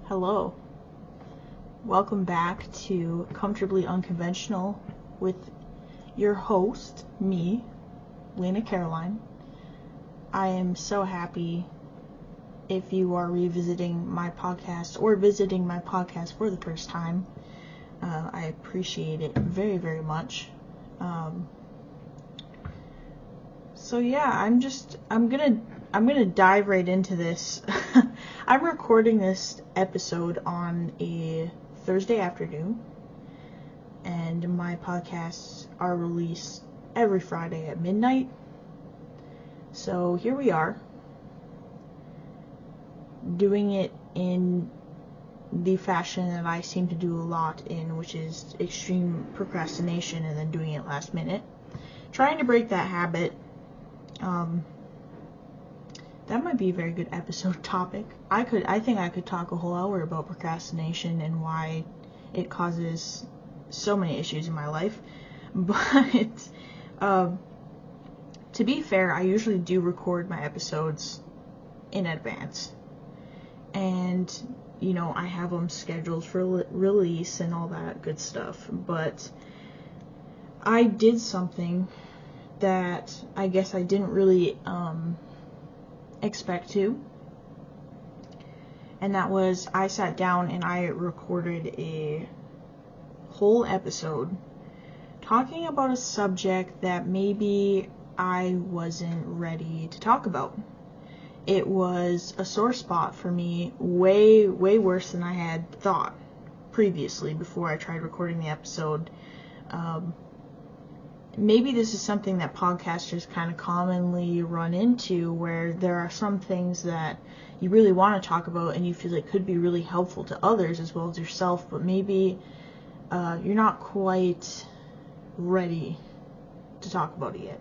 Hello. Welcome back to Comfortably Unconventional with your host, me, Lena Caroline. I am so happy if you are revisiting my podcast or visiting my podcast for the first time. I appreciate it very, very much. I'm gonna dive right into this. I'm recording this episode on a Thursday afternoon, and my podcasts are released every Friday at midnight. So here we are, doing it in the fashion that I seem to do a lot in, which is extreme procrastination and then doing it last minute. Trying to break that habit. That might be a very good episode topic. I think I could talk a whole hour about procrastination and why it causes so many issues in my life. But to be fair, I usually do record my episodes in advance. And, I have them scheduled for release and all that good stuff. But I did something that I guess I didn't really expect to, and that was I sat down and I recorded a whole episode talking about a subject that maybe I wasn't ready to talk about. It was a sore spot for me, way worse than I had thought previously before I tried recording the episode. Maybe this is something that podcasters kind of commonly run into, where there are some things that you really want to talk about and you feel like could be really helpful to others as well as yourself, but maybe you're not quite ready to talk about it yet.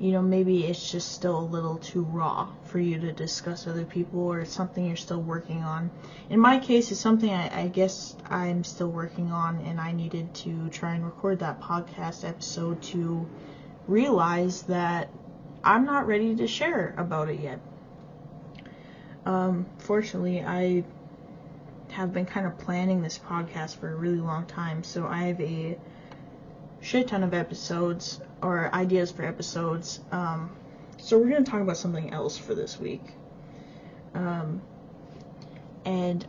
Maybe it's just still a little too raw for you to discuss with other people, or it's something you're still working on. In my case, it's something I guess I'm still working on, and I needed to try and record that podcast episode to realize that I'm not ready to share about it yet. Fortunately, I have been kind of planning this podcast for a really long time, so I have a shit ton of episodes or ideas for episodes. So we're going to talk about something else for this week. And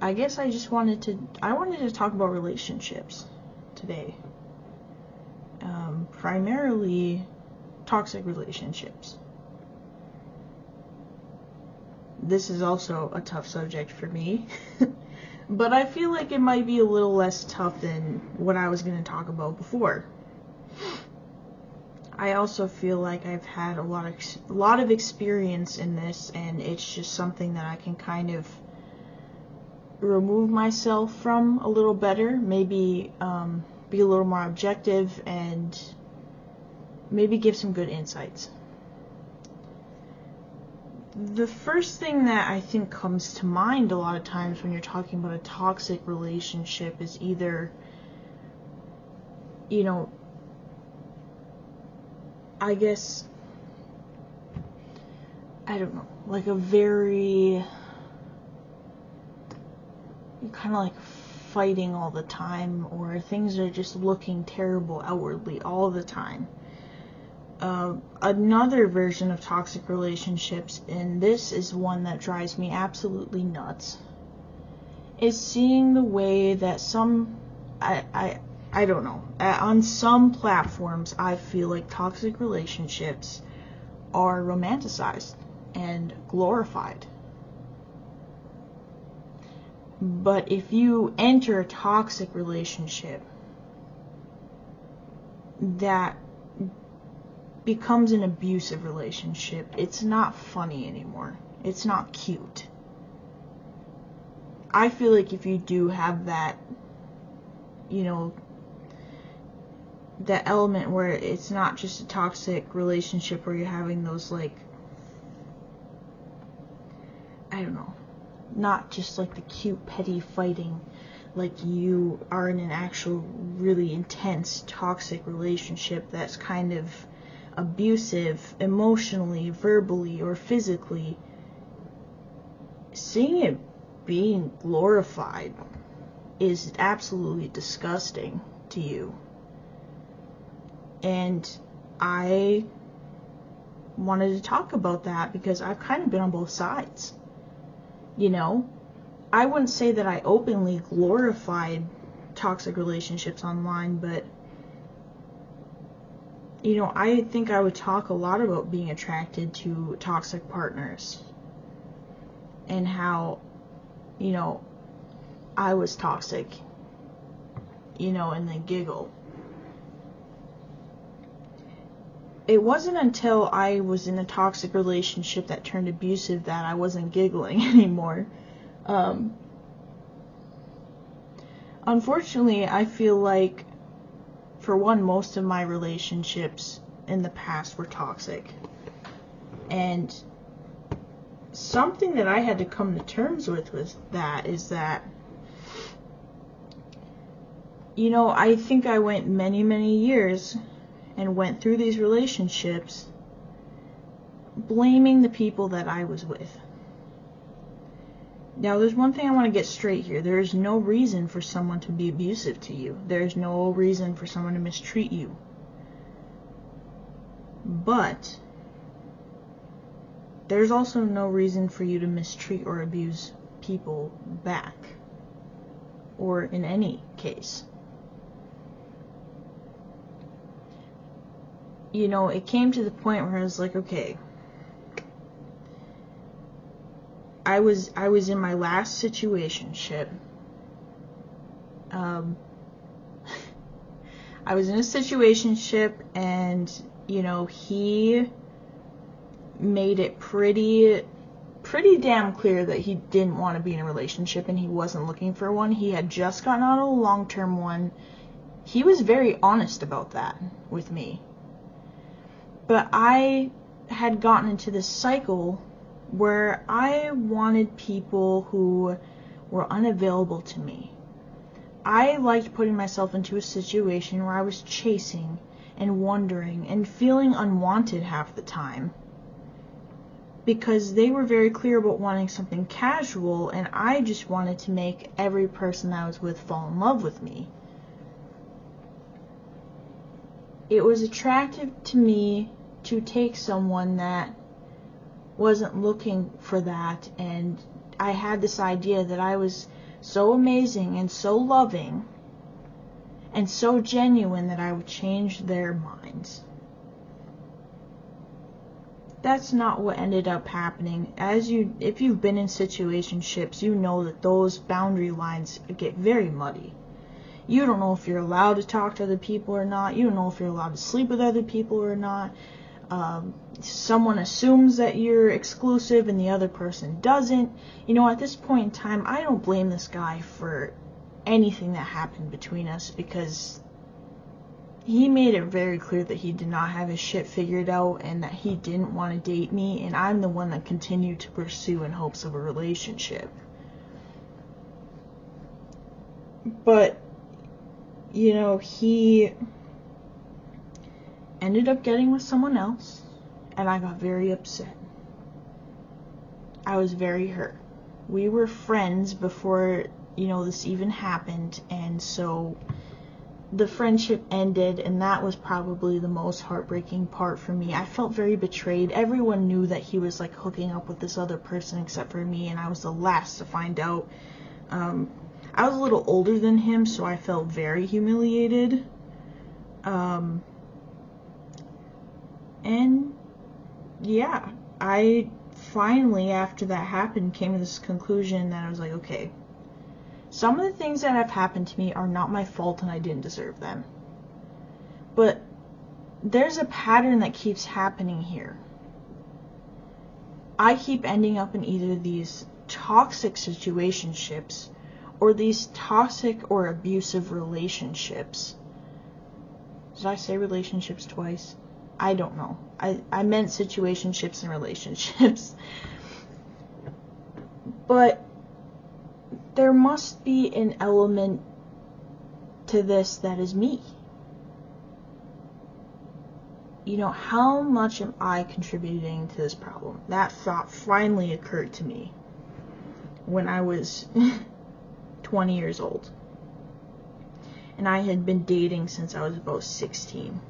I guess I wanted to talk about relationships today. Primarily toxic relationships. This is also a tough subject for me. But I feel like it might be a little less tough than what I was going to talk about before. I also feel like I've had a lot of experience in this, and it's just something that I can kind of remove myself from a little better, maybe be a little more objective, and maybe give some good insights. The first thing that I think comes to mind a lot of times when you're talking about a toxic relationship is either, I guess, I don't know, like a very, you're kind of like fighting all the time, or things are just looking terrible outwardly all the time. Another version of toxic relationships, and this is one that drives me absolutely nuts, is seeing the way that I don't know. On some platforms, I feel like toxic relationships are romanticized and glorified. But if you enter a toxic relationship that becomes an abusive relationship, it's not funny anymore. It's not cute. I feel like if you do have that, that element where it's not just a toxic relationship where you're having those, like, I don't know, not just like the cute petty fighting, like you are in an actual really intense toxic relationship that's kind of abusive emotionally, verbally, or physically. Seeing it being glorified is absolutely disgusting to you. And I wanted to talk about that because I've kind of been on both sides. You know, I wouldn't say that I openly glorified toxic relationships online, but, you know, I think I would talk a lot about being attracted to toxic partners and how, you know, I was toxic, you know, and then giggle. It wasn't until I was in a toxic relationship that turned abusive that I wasn't giggling anymore. Unfortunately, I feel like, for one, most of my relationships in the past were toxic. And something that I had to come to terms with is that, you know, I think I went many, many years and went through these relationships blaming the people that I was with. Now, there's one thing I want to get straight here. There is no reason for someone to be abusive to you. There's no reason for someone to mistreat you. But there's also no reason for you to mistreat or abuse people back, or in any case. You know, it came to the point where I was like, okay, I was in my last situationship. I was in a situationship, and, you know, he made it pretty damn clear that he didn't want to be in a relationship and he wasn't looking for one. He had just gotten out of a long-term one. He was very honest about that with me. But I had gotten into this cycle where I wanted people who were unavailable to me. I liked putting myself into a situation where I was chasing and wondering and feeling unwanted half the time, because they were very clear about wanting something casual, and I just wanted to make every person I was with fall in love with me. It was attractive to me to take someone that wasn't looking for that, and I had this idea that I was so amazing and so loving and so genuine that I would change their minds. That's not what ended up happening. If you've been in situationships, you know that those boundary lines get very muddy. You don't know if you're allowed to talk to other people or not. You don't know if you're allowed to sleep with other people or not. Someone assumes that you're exclusive and the other person doesn't. You know, at this point in time, I don't blame this guy for anything that happened between us, because he made it very clear that he did not have his shit figured out and that he didn't want to date me, and I'm the one that continued to pursue in hopes of a relationship. But, you know, he ended up getting with someone else, and I got very upset. I was very hurt. We were friends before, you know, this even happened, and so the friendship ended, and that was probably the most heartbreaking part for me. I felt very betrayed. Everyone knew that he was, like, hooking up with this other person except for me, and I was the last to find out. I was a little older than him, so I felt very humiliated. And yeah, I finally, after that happened, came to this conclusion that I was like, okay, some of the things that have happened to me are not my fault and I didn't deserve them. But there's a pattern that keeps happening here. I keep ending up in either these toxic situationships or these toxic or abusive relationships. Did I say relationships twice? I don't know. I meant situationships and relationships. But there must be an element to this that is me. You know, how much am I contributing to this problem? That thought finally occurred to me when I was 20 years old. And I had been dating since I was about 16.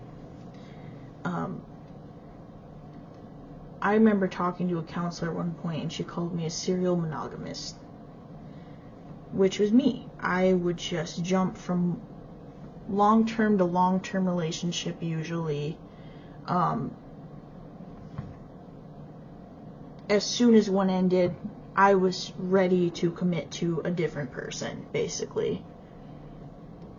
I remember talking to a counselor at one point, and she called me a serial monogamist, which was me. I would just jump from long-term to long-term relationship usually. As soon as one ended, I was ready to commit to a different person, basically.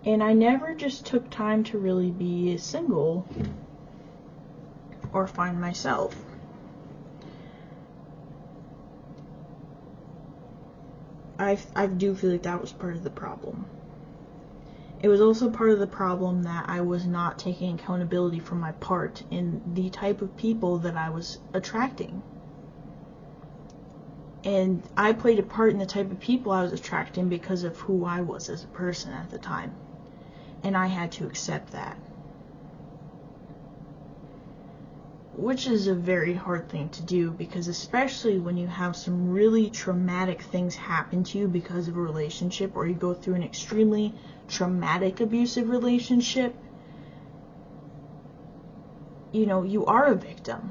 And I never just took time to really be single or find myself. I do feel like that was part of the problem. It was also part of the problem that I was not taking accountability for my part in the type of people that I was attracting. And I played a part in the type of people I was attracting because of who I was as a person at the time. And I had to accept that. Which is a very hard thing to do, because especially when you have some really traumatic things happen to you because of a relationship, or you go through an extremely traumatic abusive relationship, you know, you are a victim.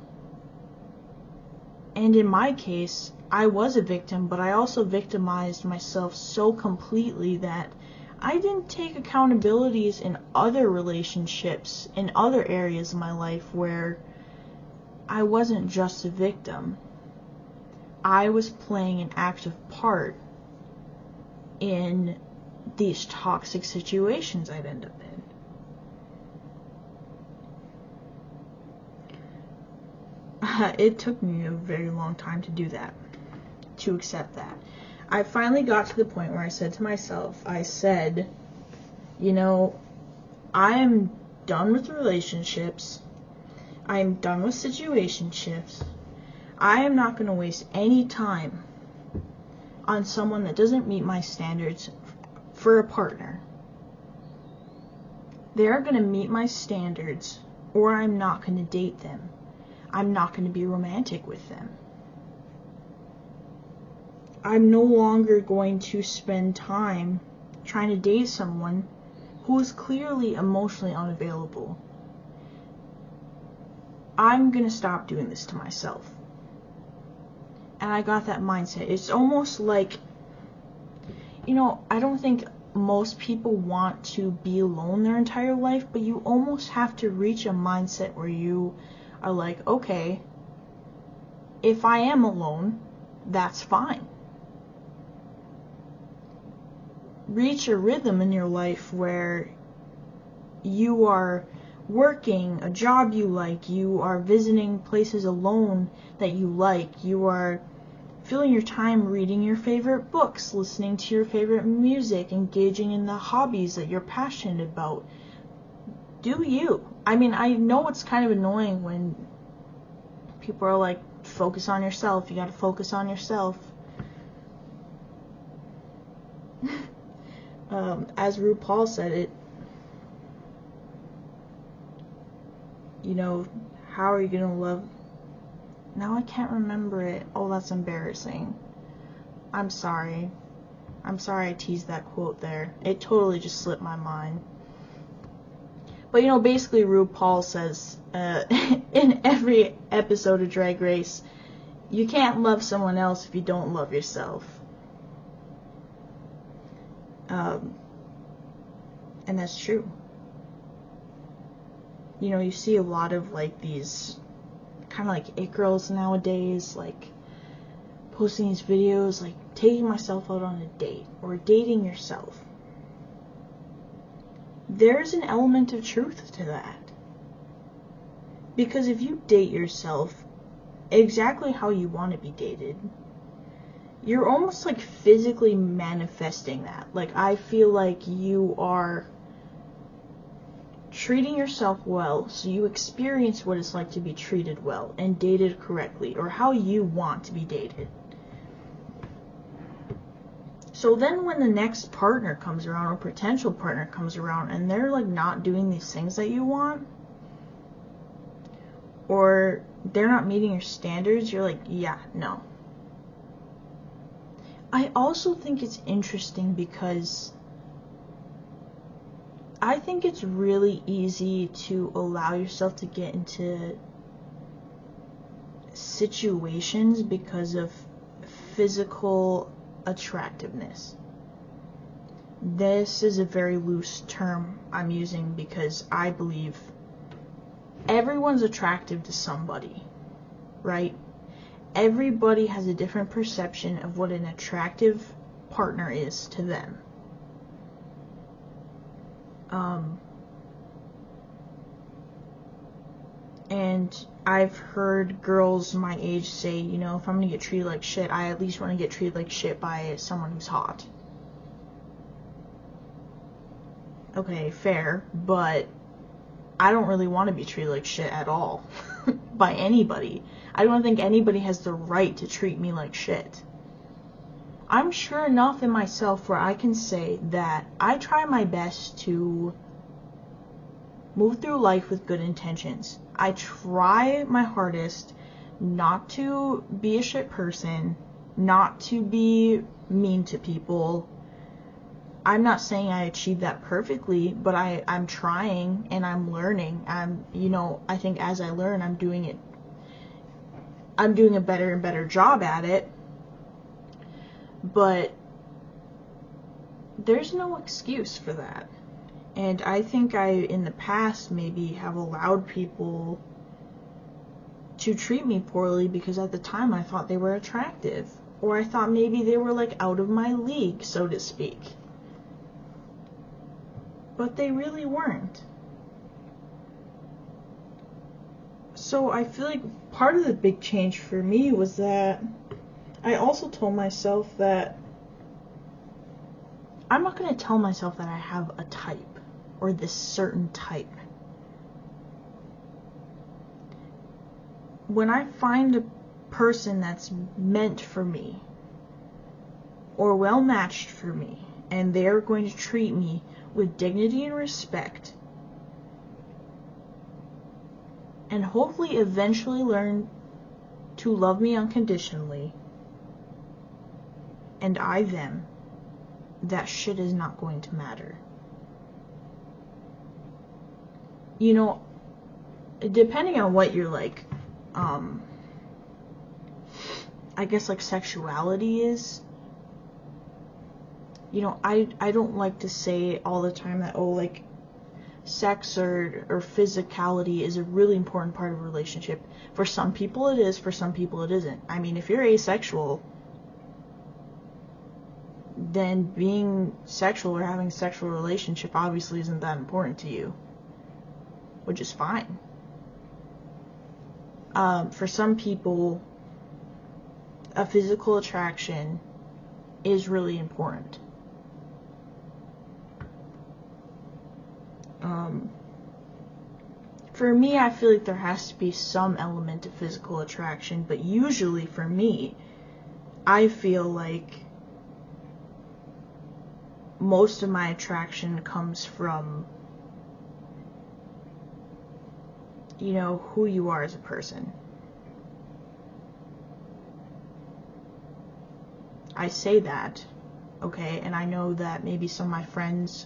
And in my case, I was a victim, but I also victimized myself so completely that I didn't take accountabilities in other relationships, in other areas of my life where I wasn't just a victim. I was playing an active part in these toxic situations I'd end up in. It took me a very long time to do that, to accept that. I finally got to the point where I said to myself, you know, I am done with relationships. I am done with situationships. I am not going to waste any time on someone that doesn't meet my standards for a partner. They're going to meet my standards, or I'm not going to date them. I'm not going to be romantic with them. I'm no longer going to spend time trying to date someone who is clearly emotionally unavailable. I'm going to stop doing this to myself. And I got that mindset. It's almost like, you know, I don't think most people want to be alone their entire life, but you almost have to reach a mindset where you are like, okay, if I am alone, that's fine. Reach a rhythm in your life where you are working a job you like, you are visiting places alone that you like, you are filling your time reading your favorite books, listening to your favorite music, engaging in the hobbies that you're passionate about. Do you? I mean, I know it's kind of annoying when people are like, focus on yourself, you gotta focus on yourself. As RuPaul said it, you know, how are you gonna love... Now I can't remember it. Oh, that's embarrassing. I'm sorry I teased that quote there. It totally just slipped my mind. But, you know, basically RuPaul says, in every episode of Drag Race, you can't love someone else if you don't love yourself. And that's true. You know, you see a lot of, like, these kind of like it girls nowadays, like, posting these videos, like, taking myself out on a date, or dating yourself. There's an element of truth to that. Because if you date yourself exactly how you want to be dated, you're almost like physically manifesting that. Like, I feel like you are treating yourself well, so you experience what it's like to be treated well and dated correctly, or how you want to be dated. So then when the next partner comes around, or potential partner comes around, and they're like not doing these things that you want, or they're not meeting your standards, you're like, yeah, no. I also think it's interesting because I think it's really easy to allow yourself to get into situations because of physical attractiveness. This is a very loose term I'm using because I believe everyone's attractive to somebody, right? Everybody has a different perception of what an attractive partner is to them. And I've heard girls my age say, you know, if I'm gonna get treated like shit, I at least want to get treated like shit by someone who's hot. Okay, fair, but I don't really want to be treated like shit at all by anybody. I don't think anybody has the right to treat me like shit. I'm sure enough in myself where I can say that I try my best to move through life with good intentions. I try my hardest not to be a shit person, not to be mean to people. I'm not saying I achieved that perfectly, but I'm trying and I'm learning. I think as I learn, I'm doing a better and better job at it. But there's no excuse for that. And I think I, in the past, maybe have allowed people to treat me poorly because at the time I thought they were attractive. Or I thought maybe they were like out of my league, so to speak. But they really weren't. So I feel like part of the big change for me was that I also told myself that I'm not going to tell myself that I have a type or this certain type. When I find a person that's meant for me or well matched for me and they're going to treat me with dignity and respect and hopefully eventually learn to love me unconditionally and I them, that shit is not going to matter. You know, depending on what you're like, I guess like sexuality is, you know, I don't like to say all the time that, oh, like, sex or physicality is a really important part of a relationship. For some people it is, for some people it isn't. I mean, if you're asexual, then being sexual or having a sexual relationship obviously isn't that important to you, which is fine. For some people, a physical attraction is really important. For me, I feel like there has to be some element of physical attraction, but usually for me, I feel like most of my attraction comes from, you know, who you are as a person. I say that, okay, and I know that maybe some of my friends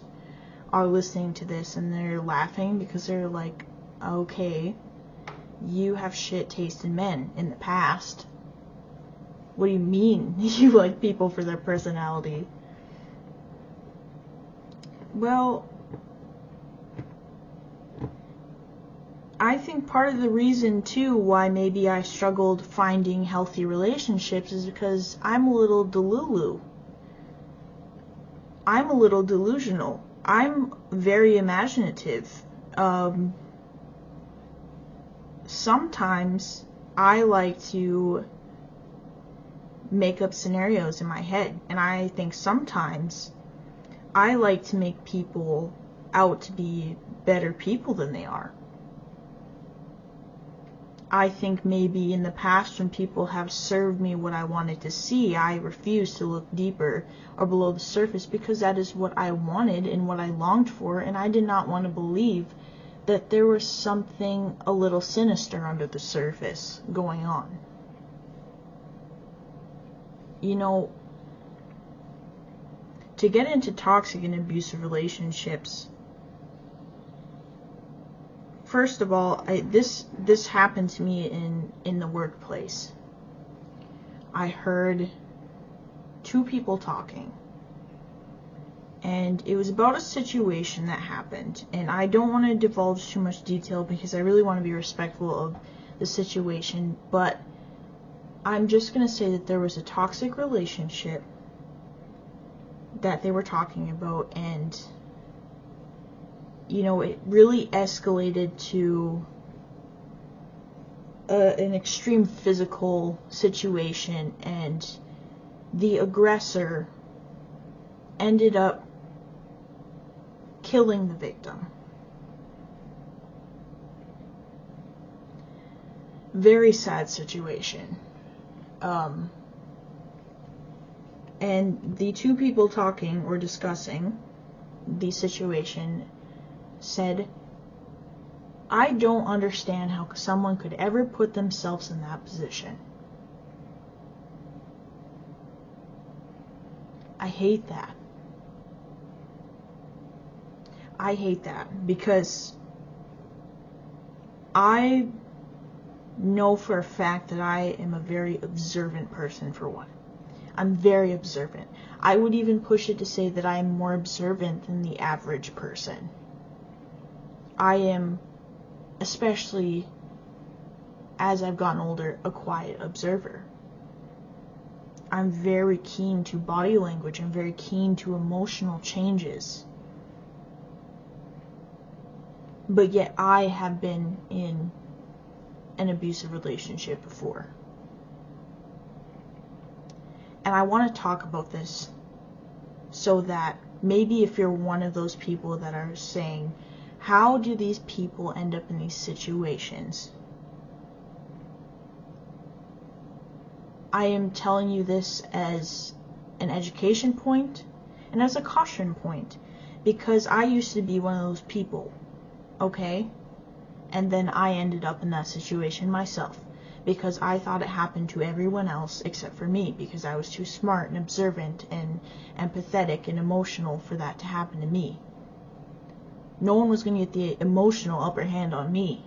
are listening to this and they're laughing because they're like, okay, you have shit taste in men in the past. What do you mean you like people for their personality? Well, I think part of the reason too why maybe I struggled finding healthy relationships is because I'm a little delulu. I'm a little delusional. I'm very imaginative. Sometimes I like to make up scenarios in my head, and I think sometimes I like to make people out to be better people than they are. I think maybe in the past when people have served me what I wanted to see, I refused to look deeper or below the surface because that is what I wanted and what I longed for, and I did not want to believe that there was something a little sinister under the surface going on. You know, to get into toxic and abusive relationships, first of all, this happened to me in the workplace. I heard two people talking, and it was about a situation that happened, and I don't want to divulge too much detail because I really want to be respectful of the situation, but I'm just going to say that there was a toxic relationship that they were talking about, and it really escalated to an extreme physical situation, and the aggressor ended up killing the victim. Very sad situation. And the two people talking or discussing the situation said, I don't understand how someone could ever put themselves in that position. I hate that. I hate that because I know for a fact that I am a very observant person, for one. I'm very observant. I would even push it to say that I am more observant than the average person. I am, especially as I've gotten older, a quiet observer. I'm very keen to body language. I'm very keen to emotional changes. But yet I have been in an abusive relationship before. And I want to talk about this so that maybe if you're one of those people that are saying, how do these people end up in these situations? I am telling you this as an education point and as a caution point, because I used to be one of those people, okay? And then I ended up in that situation myself, because I thought it happened to everyone else except for me, because I was too smart and observant and empathetic and emotional for that to happen to me. No one was going to get the emotional upper hand on me.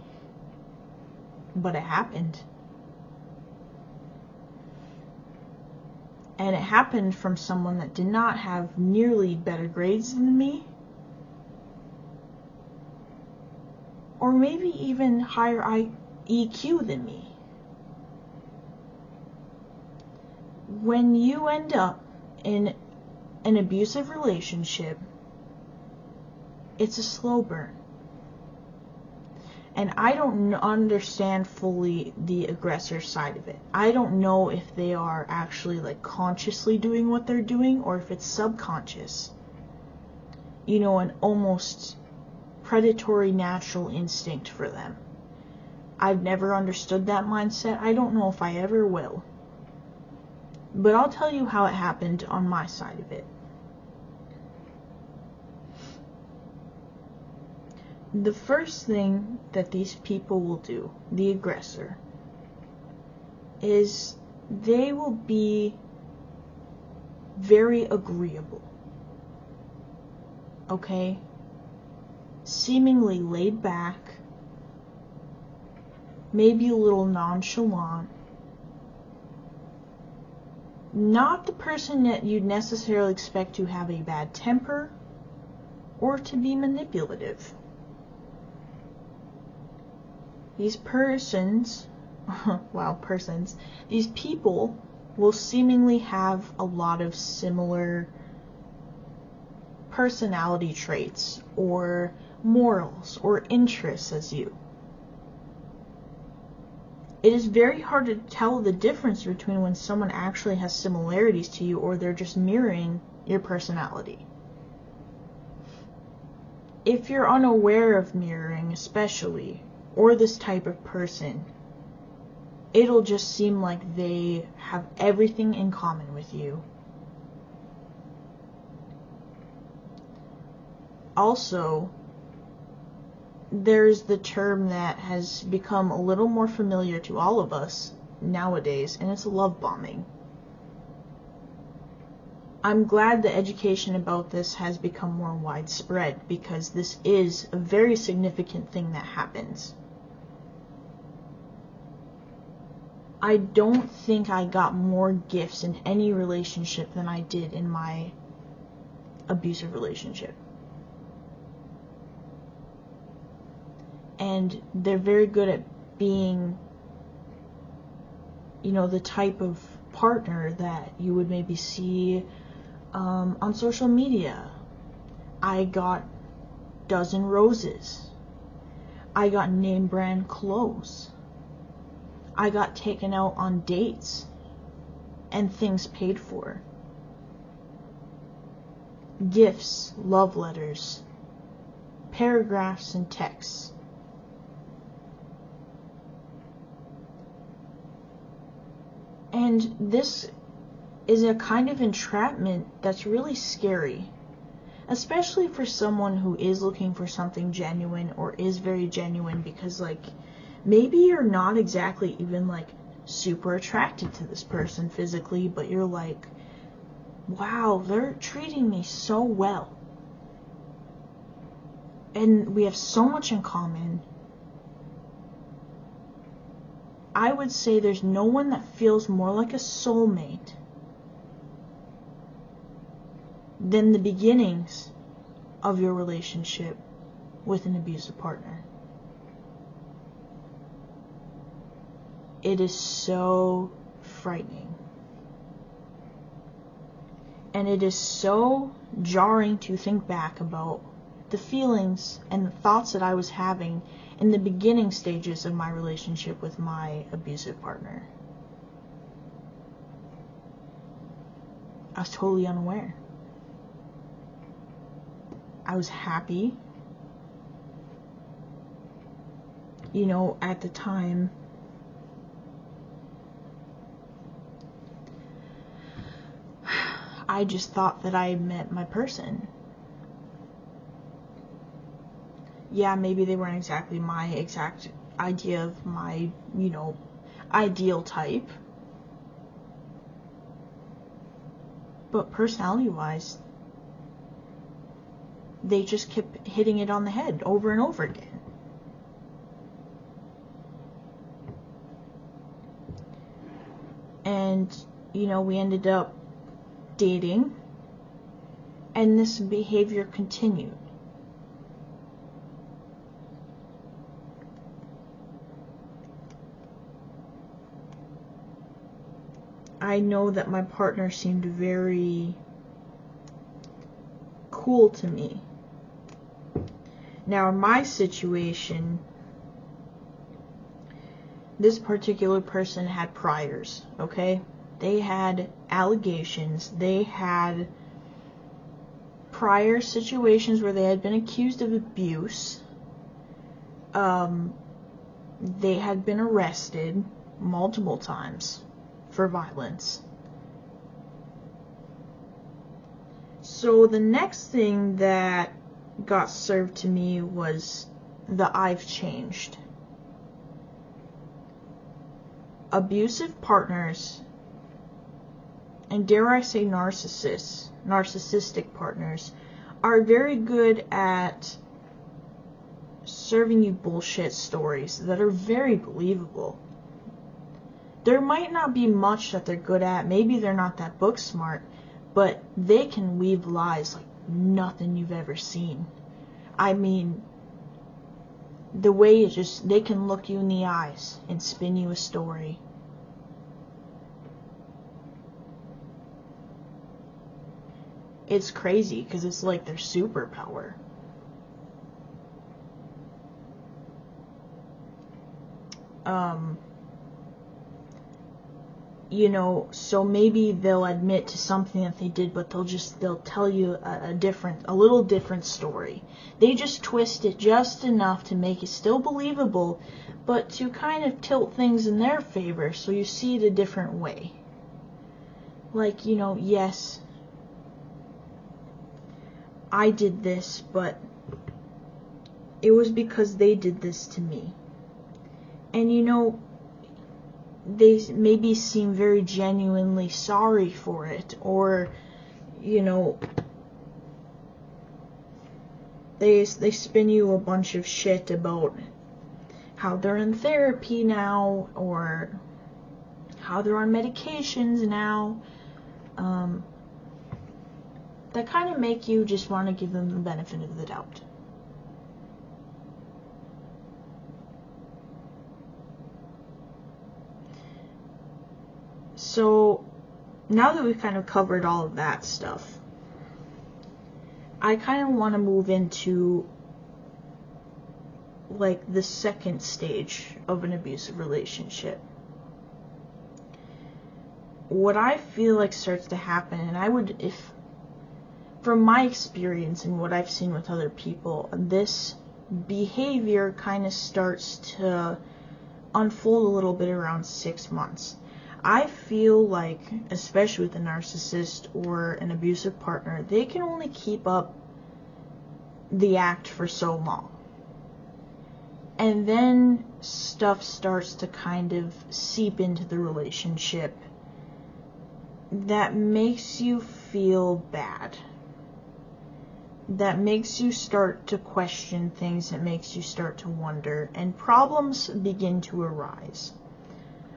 But it happened. And it happened from someone that did not have nearly better grades than me, or maybe even higher EQ than me. When you end up in an abusive relationship, it's a slow burn. And I don't understand fully the aggressor side of it. I don't know if they are actually consciously doing what they're doing, or if it's subconscious. An almost predatory natural instinct for them. I've never understood that mindset. I don't know if I ever will. But I'll tell you how it happened on my side of it. The first thing that these people will do, the aggressor, is they will be very agreeable. Okay? Seemingly laid back, maybe a little nonchalant. Not the person that you'd necessarily expect to have a bad temper or to be manipulative. These these people will seemingly have a lot of similar personality traits or morals or interests as you. It is very hard to tell the difference between when someone actually has similarities to you or they're just mirroring your personality. If you're unaware of mirroring, especially, or this type of person, it'll just seem like they have everything in common with you. Also, there's the term that has become a little more familiar to all of us nowadays, and it's love bombing. I'm glad the education about this has become more widespread, because this is a very significant thing that happens. I don't think I got more gifts in any relationship than I did in my abusive relationship. And they're very good at being, the type of partner that you would maybe see on social media. I got dozen roses. I got name brand clothes. I got taken out on dates and things paid for. Gifts, love letters, paragraphs and texts. And this is a kind of entrapment that's really scary, especially for someone who is looking for something genuine or is very genuine, because maybe you're not exactly even super attracted to this person physically, but you're like, wow, they're treating me so well. And we have so much in common. I would say there's no one that feels more like a soulmate than the beginnings of your relationship with an abusive partner. It is so frightening. And it is so jarring to think back about the feelings and the thoughts that I was having in the beginning stages of my relationship with my abusive partner. I was totally unaware. I was happy. At the time, I just thought that I had met my person. Yeah, maybe they weren't exactly my exact idea of my, ideal type. But personality-wise, they just kept hitting it on the head over and over again. And, we ended up dating, and this behavior continued. I know that my partner seemed very cool to me. Now, in my situation, this particular person had priors, okay? They had allegations. They had prior situations where they had been accused of abuse. They had been arrested multiple times for violence. So the next thing that got served to me was the I've changed. Abusive partners, and dare I say narcissistic partners, are very good at serving you bullshit stories that are very believable. There might not be much that they're good at. Maybe they're not that book smart, but they can weave lies like nothing you've ever seen. I mean, the way they can look you in the eyes and spin you a story. It's crazy because it's like their superpower. So maybe they'll admit to something that they did, but they'll tell you a little different story. They just twist it just enough to make it still believable, but to kind of tilt things in their favor so you see it a different way. Like, yes, I did this, but it was because they did this to me. And they maybe seem very genuinely sorry for it, or you know, they spin you a bunch of shit about how they're in therapy now, or how they're on medications now, that kind of make you just want to give them the benefit of the doubt. So, now that we've kind of covered all of that stuff, I kind of want to move into, like, the second stage of an abusive relationship. What I feel like starts to happen, and I would, if, from my experience and what I've seen with other people, this behavior kind of starts to unfold a little bit around 6 months. I feel like, especially with a narcissist or an abusive partner, they can only keep up the act for so long. And then stuff starts to kind of seep into the relationship that makes you feel bad. That makes you start to question things, that makes you start to wonder, and problems begin to arise.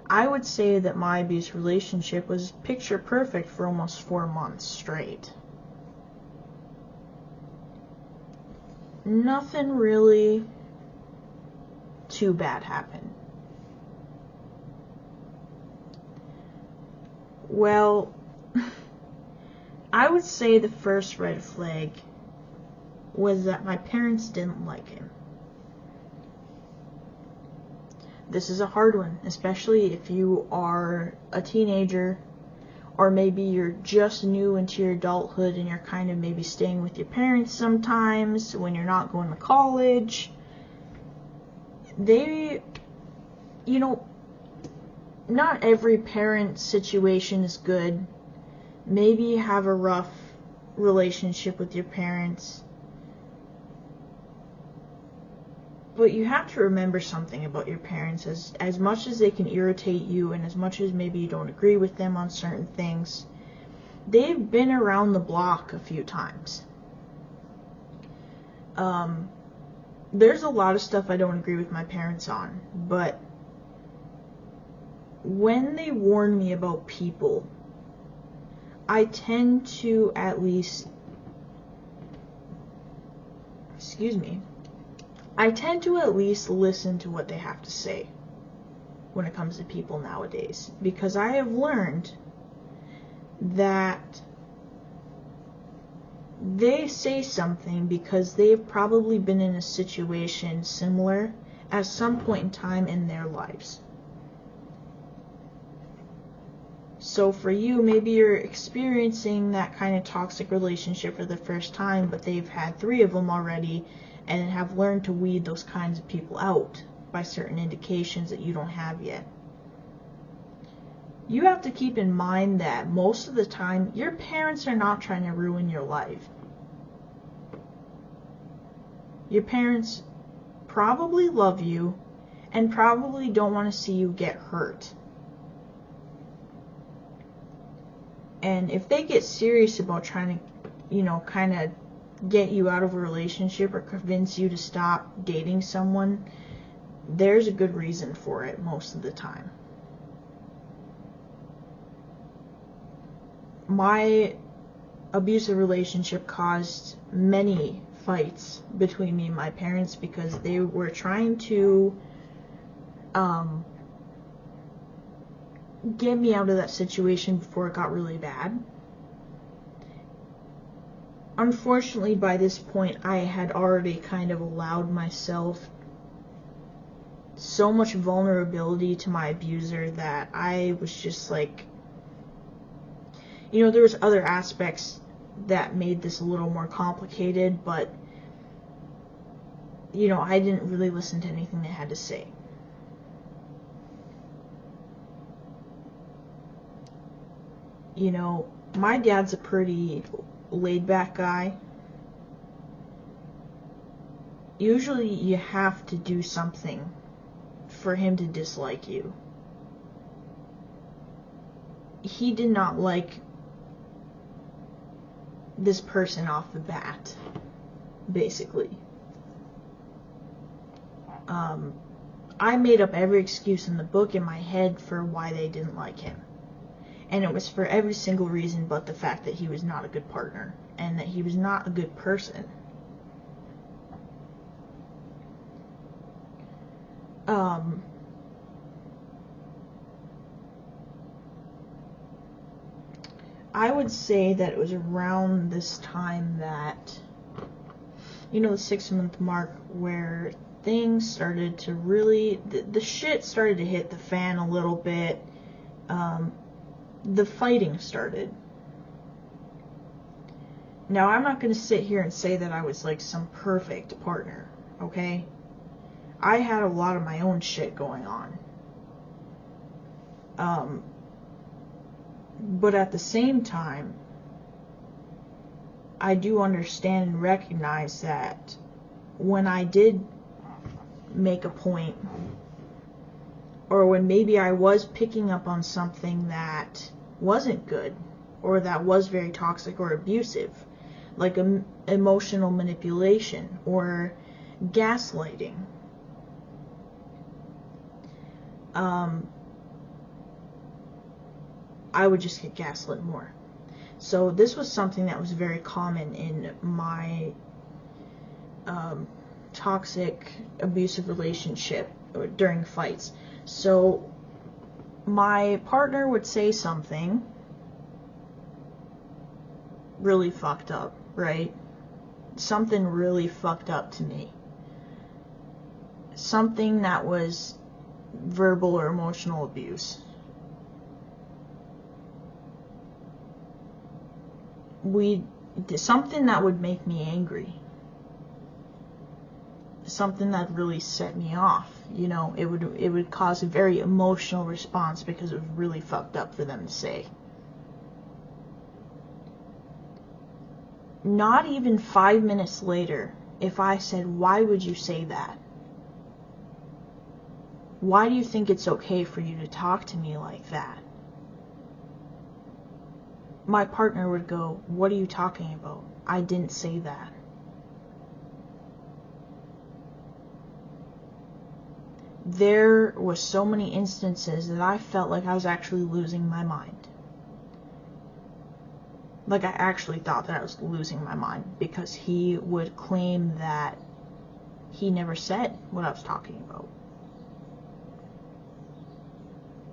I would say that my abuse relationship was picture perfect for almost 4 months straight. Nothing really too bad happened. Well, I would say the first red flag was that my parents didn't like him. This is a hard one, especially if you are a teenager, or maybe you're just new into your adulthood and you're kind of maybe staying with your parents sometimes when you're not going to college. They, you know, not every parent situation is good. Maybe you have a rough relationship with your parents. But you have to remember something about your parents. As much as they can irritate you, and as much as maybe you don't agree with them on certain things, they've been around the block a few times. There's a lot of stuff I don't agree with my parents on, but when they warn me about people, I tend to at least, listen to what they have to say when it comes to people nowadays. Because I have learned that they say something because they've probably been in a situation similar at some point in time in their lives. So for you, maybe you're experiencing that kind of toxic relationship for the first time, but they've had 3 of them already and have learned to weed those kinds of people out by certain indications that you don't have yet. You have to keep in mind that most of the time, your parents are not trying to ruin your life. Your parents probably love you and probably don't want to see you get hurt. And if they get serious about trying to, kind of get you out of a relationship or convince you to stop dating someone, there's a good reason for it most of the time. My abusive relationship caused many fights between me and my parents because they were trying to get me out of that situation before it got really bad. Unfortunately, by this point, I had already kind of allowed myself so much vulnerability to my abuser that I was just like, there was other aspects that made this a little more complicated, but, I didn't really listen to anything they had to say. My dad's a pretty laid-back guy. Usually you have to do something for him to dislike you. He did not like this person off the bat, basically. I made up every excuse in the book in my head for why they didn't like him. And it was for every single reason but the fact that he was not a good partner and that he was not a good person. I would say that it was around this time that, the 6-month mark, where things started to really, the shit started to hit the fan a little bit. The fighting started. Now, I'm not going to sit here and say that I was like some perfect partner, okay? I had a lot of my own shit going on. But at the same time, I do understand and recognize that when I did make a point, or when maybe I was picking up on something that wasn't good, or that was very toxic or abusive, like emotional manipulation or gaslighting, I would just get gaslit more. So this was something that was very common in my toxic, abusive relationship during fights. So my partner would say something really fucked up, right? Something really fucked up to me. Something that was verbal or emotional abuse. Something that would make me angry. Something that really set me off. It would cause a very emotional response because it was really fucked up for them to say. Not even 5 minutes later, if I said, "Why would you say that? Why do you think it's okay for you to talk to me like that?" My partner would go, "What are you talking about? I didn't say that." There was so many instances that I felt like I was actually losing my mind. Like I actually thought that I was losing my mind because he would claim that he never said what I was talking about.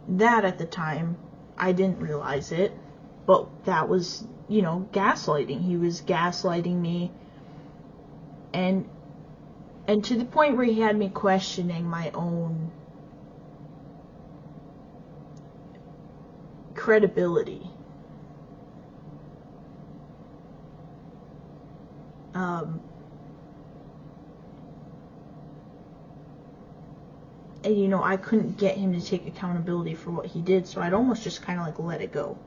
That at the time, I didn't realize it, but that was, gaslighting. He was gaslighting me, and to the point where he had me questioning my own credibility. And I couldn't get him to take accountability for what he did, so I'd almost just kind of like let it go.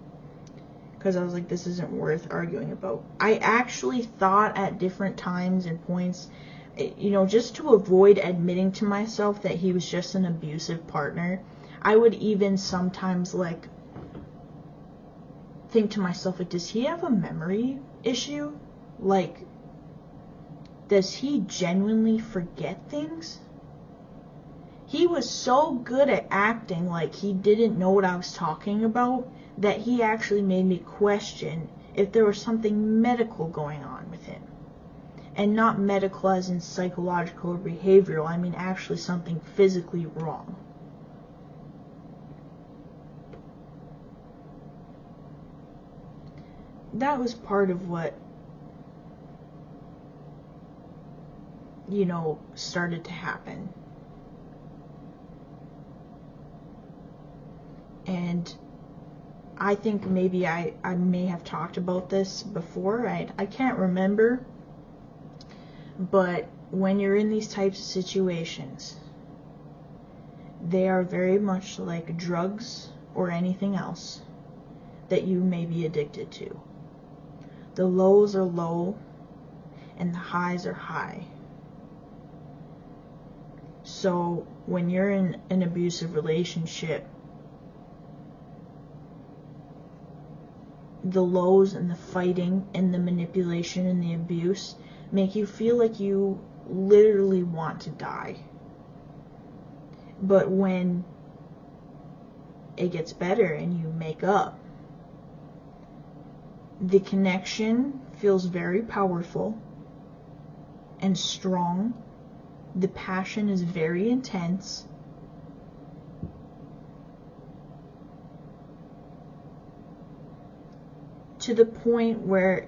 Because I was like, this isn't worth arguing about. I actually thought at different times and points, just to avoid admitting to myself that he was just an abusive partner, I would even sometimes like think to myself, like, does he have a memory issue? Like, does he genuinely forget things? He was so good at acting like he didn't know what I was talking about that he actually made me question if there was something medical going on with him. And not medical as in psychological or behavioral, I mean actually something physically wrong. That was part of what, started to happen. And I think maybe I may have talked about this before. I can't remember. But when you're in these types of situations, they are very much like drugs or anything else that you may be addicted to. The lows are low and the highs are high. So when you're in an abusive relationship, the lows and the fighting and the manipulation and the abuse make you feel like you literally want to die. But when it gets better and you make up, the connection feels very powerful and strong. The passion is very intense. To the point where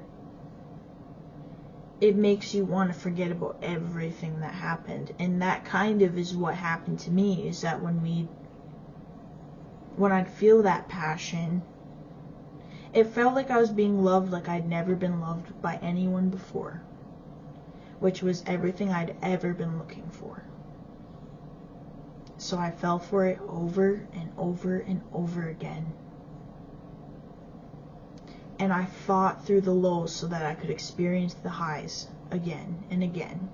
it makes you want to forget about everything that happened. And that kind of is what happened to me, is that when I'd feel that passion, it felt like I was being loved like I'd never been loved by anyone before, which was everything I'd ever been looking for. So I fell for it over and over and over again. And I fought through the lows so that I could experience the highs again and again.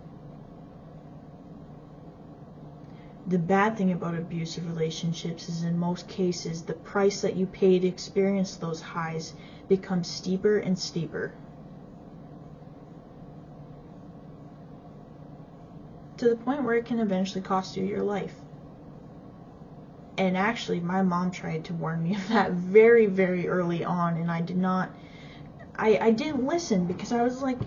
The bad thing about abusive relationships is, in most cases, the price that you pay to experience those highs becomes steeper and steeper. To the point where it can eventually cost you your life. And actually, my mom tried to warn me of that very, very early on, and I didn't listen, because I was like,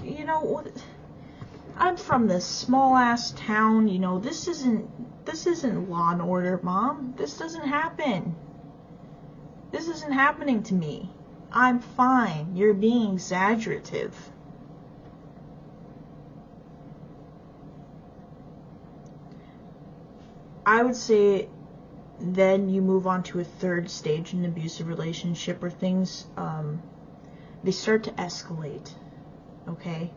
I'm from this small ass town, this isn't Law and Order, Mom. This doesn't happen. This isn't happening to me. I'm fine. You're being exaggerative. I would say then you move on to a third stage in an abusive relationship where things, they start to escalate, okay?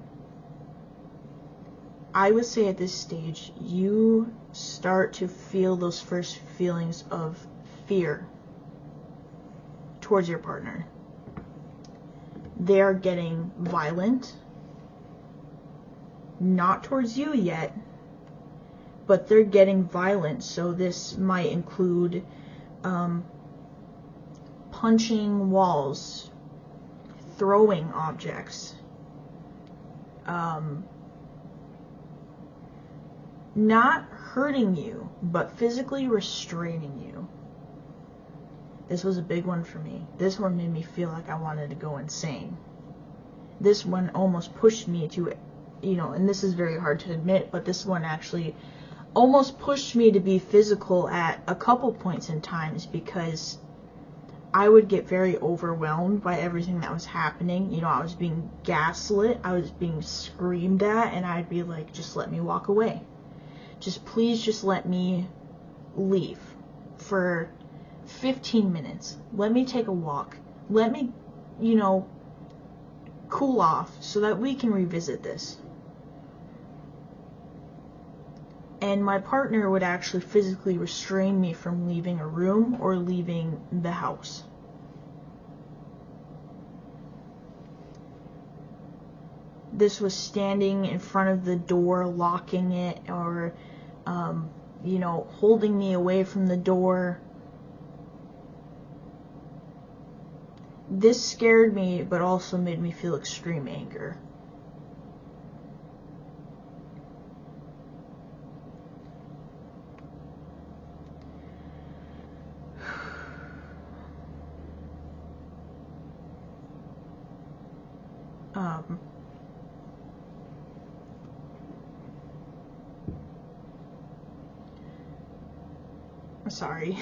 I would say at this stage, you start to feel those first feelings of fear towards your partner. They are getting violent, not towards you yet, but they're getting violent. So this might include punching walls, throwing objects, not hurting you, but physically restraining you. This was a big one for me. This one made me feel like I wanted to go insane. This one almost pushed me to, and this is very hard to admit, but this one actually almost pushed me to be physical at a couple points in times, because I would get very overwhelmed by everything that was happening. I was being gaslit, I was being screamed at, and I'd be like, just let me walk away. Please just let me leave for 15 minutes. Let me take a walk. Let me, cool off so that we can revisit this. And my partner would actually physically restrain me from leaving a room or leaving the house. This was standing in front of the door, locking it, or, holding me away from the door. This scared me, but also made me feel extreme anger. Sorry.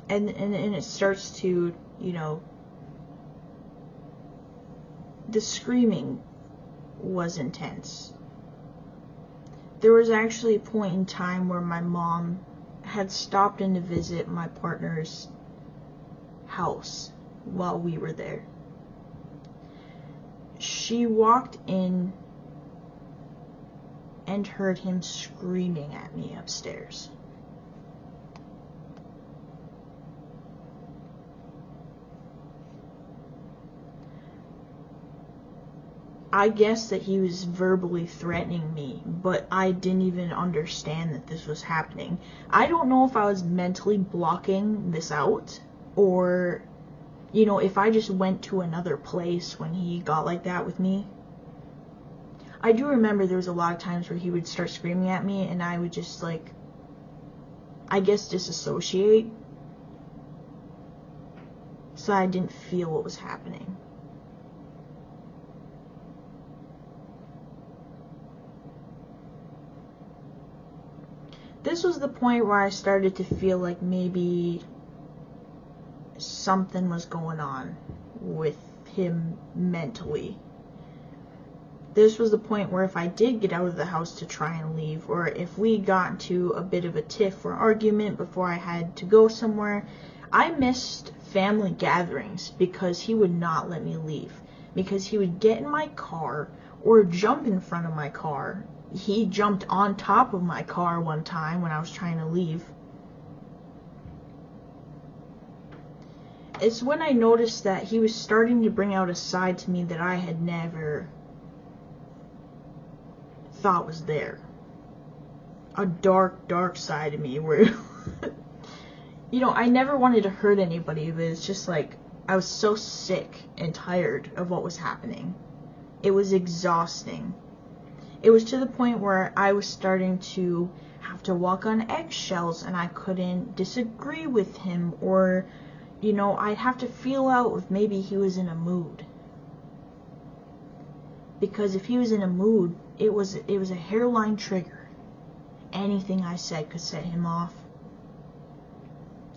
And it starts to, the screaming was intense. There was actually a point in time where my mom had stopped in to visit my partner's house while we were there. She walked in and heard him screaming at me upstairs. I guess that he was verbally threatening me, but I didn't even understand that this was happening. I don't know if I was mentally blocking this out, or, you know, if I just went to another place when he got like that with me. I do remember there was a lot of times where he would start screaming at me, and I would just, like, I guess disassociate, so I didn't feel what was happening. This was the point where I started to feel like maybe something was going on with him mentally. This was the point where if I did get out of the house to try and leave, or if we got into a bit of a tiff or argument before I had to go somewhere, I missed family gatherings because he would not let me leave. Because he would get in my car or jump in front of my car. He jumped on top of my car one time when I was trying to leave. It's when I noticed that he was starting to bring out a side to me that I had never thought was there. A dark, dark side of me where, you know, I never wanted to hurt anybody, but it's just like, I was so sick and tired of what was happening. It was exhausting. It was to the point where I was starting to have to walk on eggshells, and I couldn't disagree with him, or, you know, I'd have to feel out if maybe he was in a mood. Because if he was in a mood, it was a hairline trigger. Anything I said could set him off.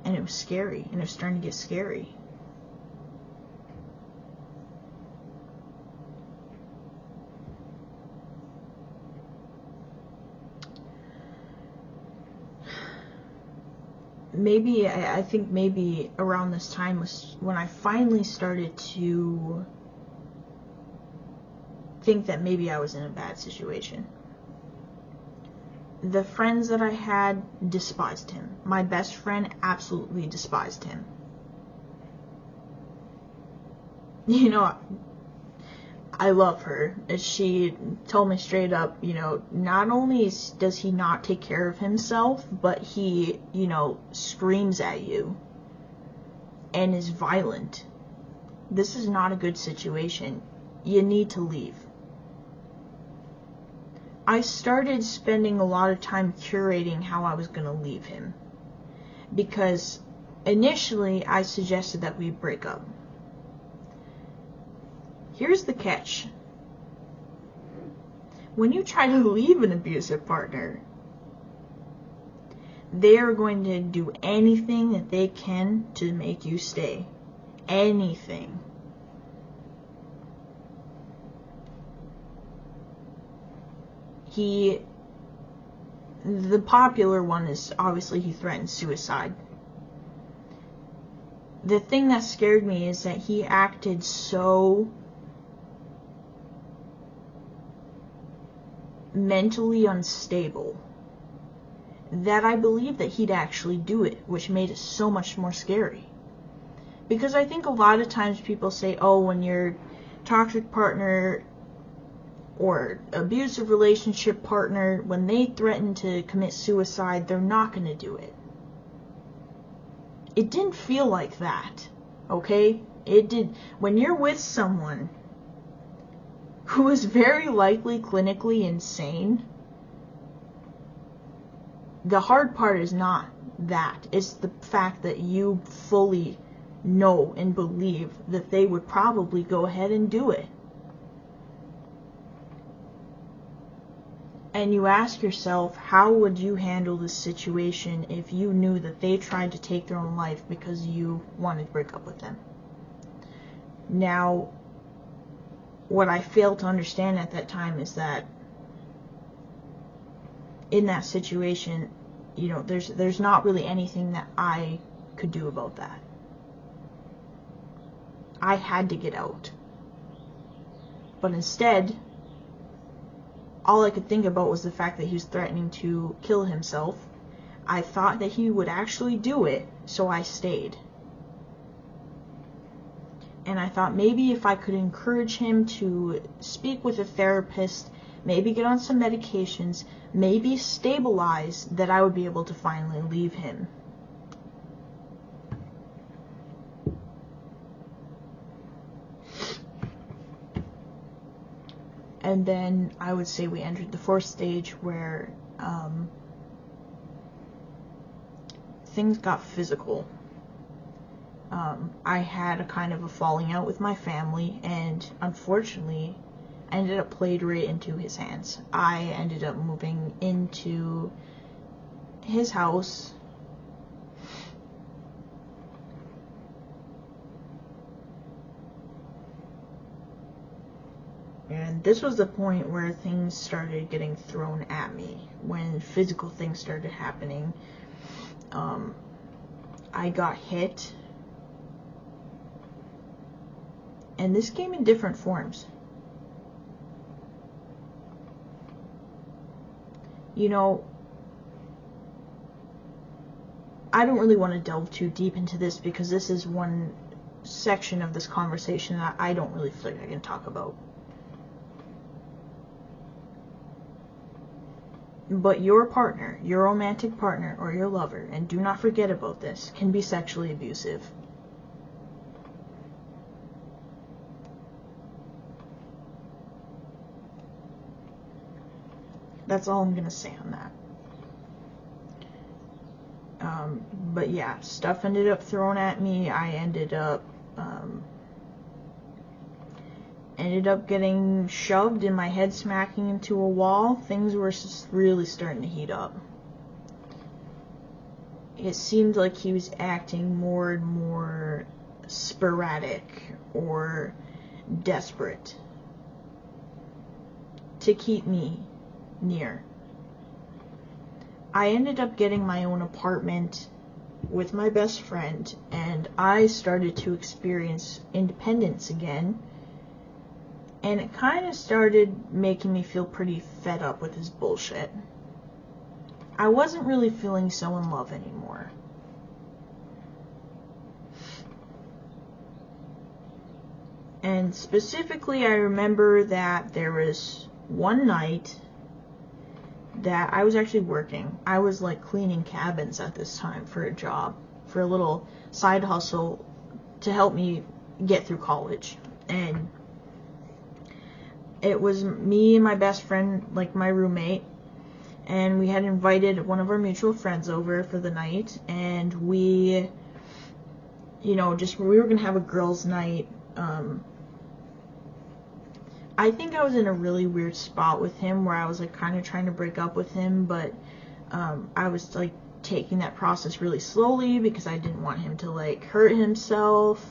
And it was scary, and it was starting to get scary. Maybe, I think maybe around this time was when I finally started to think that maybe I was in a bad situation. The friends that I had despised him. My best friend absolutely despised him. You know, I love her. She told me straight up, you know, not only does he not take care of himself, but he, you know, screams at you and is violent. This is not a good situation. You need to leave. I started spending a lot of time curating how I was going to leave him. Because initially I suggested that we break up. Here's the catch. When you try to leave an abusive partner, they are going to do anything that they can to make you stay. Anything. The popular one is obviously he threatened suicide. The thing that scared me is that he acted so mentally unstable that I believe that he'd actually do it, which made it so much more scary. Because I think a lot of times people say, oh, when your toxic partner or abusive relationship partner, when they threaten to commit suicide, they're not going to do it. It didn't feel like that, okay? It did. When you're with someone who is very likely clinically insane, the hard part is not that. It's the fact that you fully know and believe that they would probably go ahead and do it. And you ask yourself, how would you handle this situation if you knew that they tried to take their own life because you wanted to break up with them? Now, what I failed to understand at that time is that in that situation, you know, there's not really anything that I could do about that. I had to get out. But instead, all I could think about was the fact that he was threatening to kill himself. I thought that he would actually do it, so I stayed. And I thought maybe if I could encourage him to speak with a therapist, maybe get on some medications, maybe stabilize, that I would be able to finally leave him. And then I would say we entered the fourth stage where things got physical. I had a kind of a falling out with my family, and unfortunately, I ended up played right into his hands. I ended up moving into his house. And this was the point where things started getting thrown at me, when physical things started happening. I got hit. And this came in different forms. You know, I don't really want to delve too deep into this because this is one section of this conversation that I don't really feel like I can talk about. But your partner, your romantic partner, or your lover, and do not forget about this, can be sexually abusive. That's all I'm going to say on that. But yeah, stuff ended up thrown at me. I ended up getting shoved and my head smacking into a wall. Things were really starting to heat up. It seemed like he was acting more and more sporadic or desperate to keep me near. I ended up getting my own apartment with my best friend, and I started to experience independence again, and it kind of started making me feel pretty fed up with his bullshit. I wasn't really feeling so in love anymore. And specifically, I remember that there was one night that I was actually working. I was like cleaning cabins at this time for a job, for a little side hustle to help me get through college. And it was me and my best friend, like my roommate, and we had invited one of our mutual friends over for the night, and we were gonna have a girls' night. I think I was in a really weird spot with him where I was like kind of trying to break up with him, but I was like taking that process really slowly because I didn't want him to like hurt himself.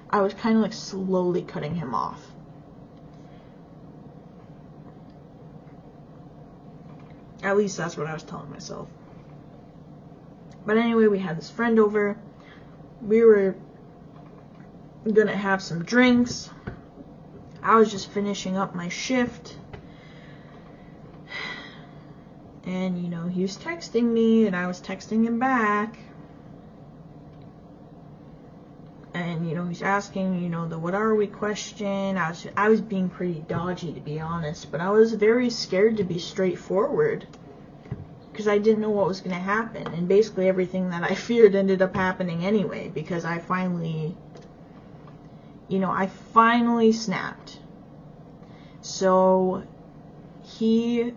I was kind of like slowly cutting him off. At least that's what I was telling myself. But anyway, we had this friend over. We were gonna have some drinks. I was just finishing up my shift, and he was texting me and I was texting him back, and he's asking the what are we question. I was being pretty dodgy, to be honest, but I was very scared to be straightforward because I didn't know what was going to happen, and basically everything that I feared ended up happening anyway, because I finally snapped. So he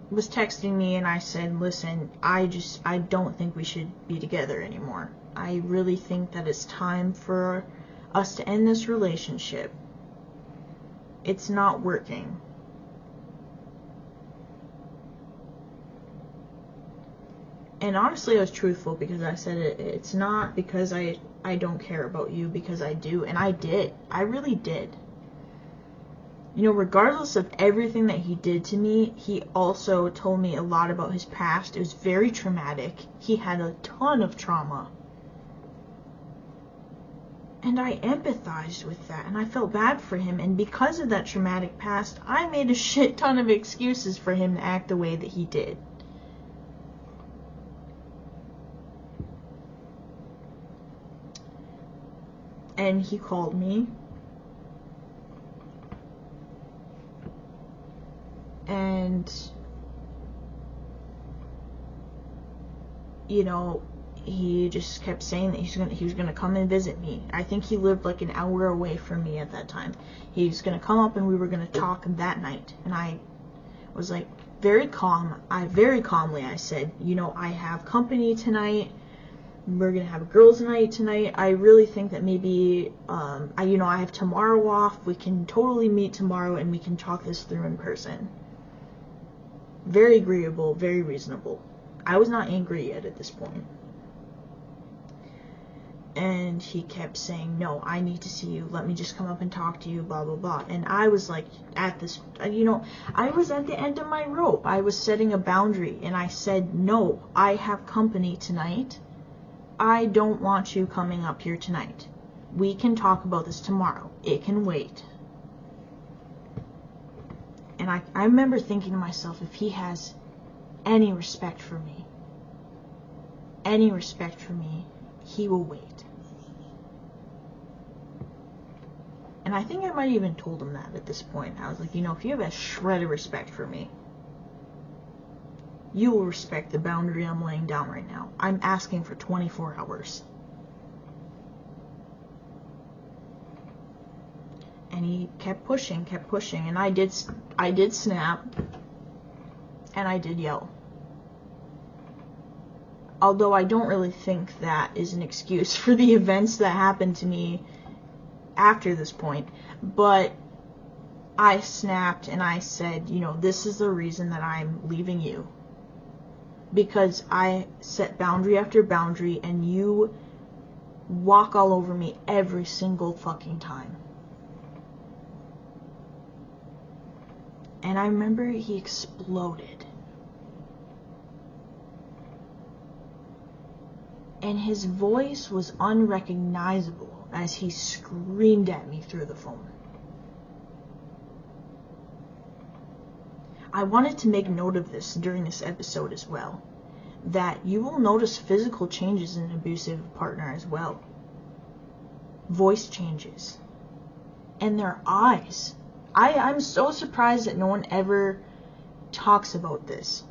was texting me and I said, listen, I don't think we should be together anymore. I really think that it's time for us to end this relationship. It's not working. And honestly, I was truthful because I said it's not because I don't care about you, because I do. And I did. I really did. Regardless of everything that he did to me, he also told me a lot about his past. It was very traumatic. He had a ton of trauma. And I empathized with that, and I felt bad for him. And because of that traumatic past, I made a shit ton of excuses for him to act the way that he did. And he called me. And, you know, he just kept saying that he was gonna come and visit me. I think he lived like an hour away from me at that time. He was gonna come up and we were gonna talk that night. And I was like very calmly I said, you know, I have company tonight. We're gonna have a girls' night tonight. I really think that maybe I have tomorrow off. We can totally meet tomorrow and we can talk this through in person. Very agreeable, very reasonable. I was not angry yet at this point. And he kept saying, no, I need to see you. Let me just come up and talk to you, blah, blah, blah. And I was like, I was at the end of my rope. I was setting a boundary. And I said, no, I have company tonight. I don't want you coming up here tonight. We can talk about this tomorrow. It can wait. And I remember thinking to myself, if he has any respect for me, he will wait. And I think I might have even told him that at this point. I was like, if you have a shred of respect for me, you will respect the boundary I'm laying down right now. I'm asking for 24 hours. And he kept pushing, and I did snap, and I did yell. Although I don't really think that is an excuse for the events that happened to me after this point, but I snapped and I said, this is the reason that I'm leaving you. Because I set boundary after boundary and you walk all over me every single fucking time. And I remember he exploded. And his voice was unrecognizable as he screamed at me through the phone. I wanted to make note of this during this episode as well, that you will notice physical changes in an abusive partner as well. Voice changes. And their eyes. I'm so surprised that no one ever talks about this.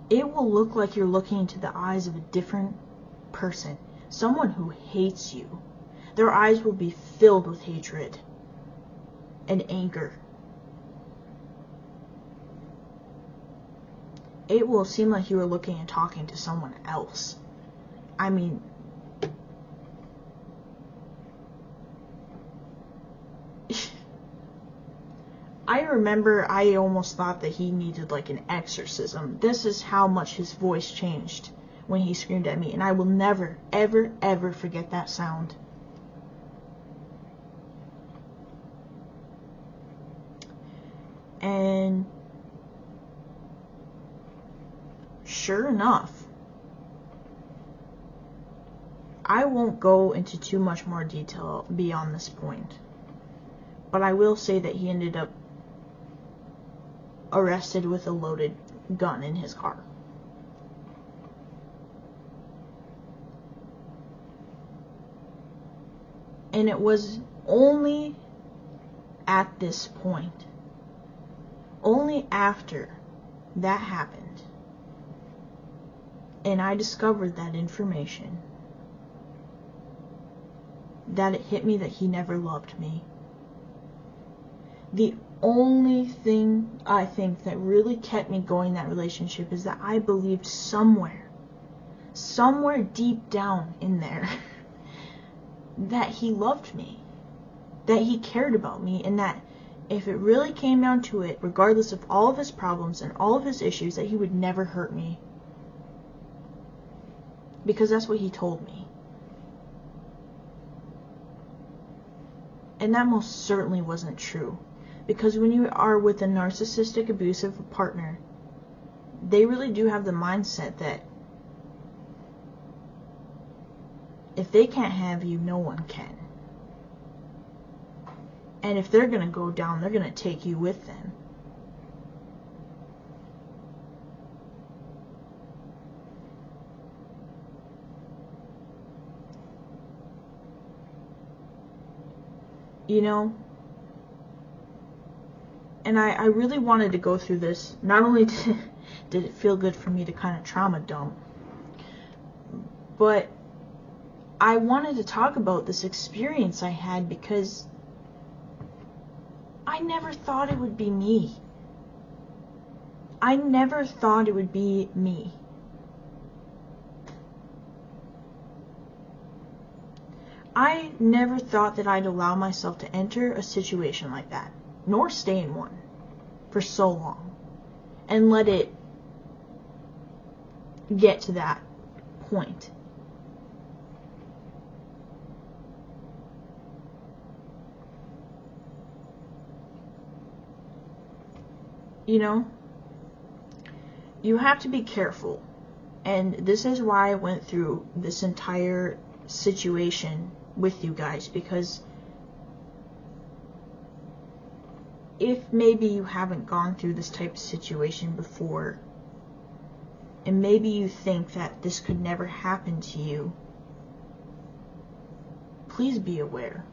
It will look like you're looking into the eyes of a different person, someone who hates you. Their eyes will be filled with hatred and anger. It will seem like you are looking and talking to someone else. I mean, I remember I almost thought that he needed like an exorcism. This is how much his voice changed when he screamed at me, and I will never, ever, ever forget that sound. And sure enough, I won't go into too much more detail beyond this point, but I will say that he ended up arrested with a loaded gun in his car. And it was only at this point, only after that happened, and I discovered that information, that it hit me that he never loved me. The only thing I think that really kept me going in that relationship is that I believed somewhere deep down in there, that he loved me, that he cared about me, and that if it really came down to it, regardless of all of his problems and all of his issues, that he would never hurt me. Because that's what he told me. And that most certainly wasn't true. Because when you are with a narcissistic, abusive partner, they really do have the mindset that if they can't have you, no one can. And if they're going to go down, they're going to take you with them. you know? And I really wanted to go through this. Not only did it feel good for me to kind of trauma dump, but I wanted to talk about this experience I had because I never thought it would be me. I never thought it would be me. I never thought that I'd allow myself to enter a situation like that, nor stay in one for so long, and let it get to that point. You know, you have to be careful, and this is why I went through this entire situation with you guys, because if maybe you haven't gone through this type of situation before, and maybe you think that this could never happen to you, please be aware.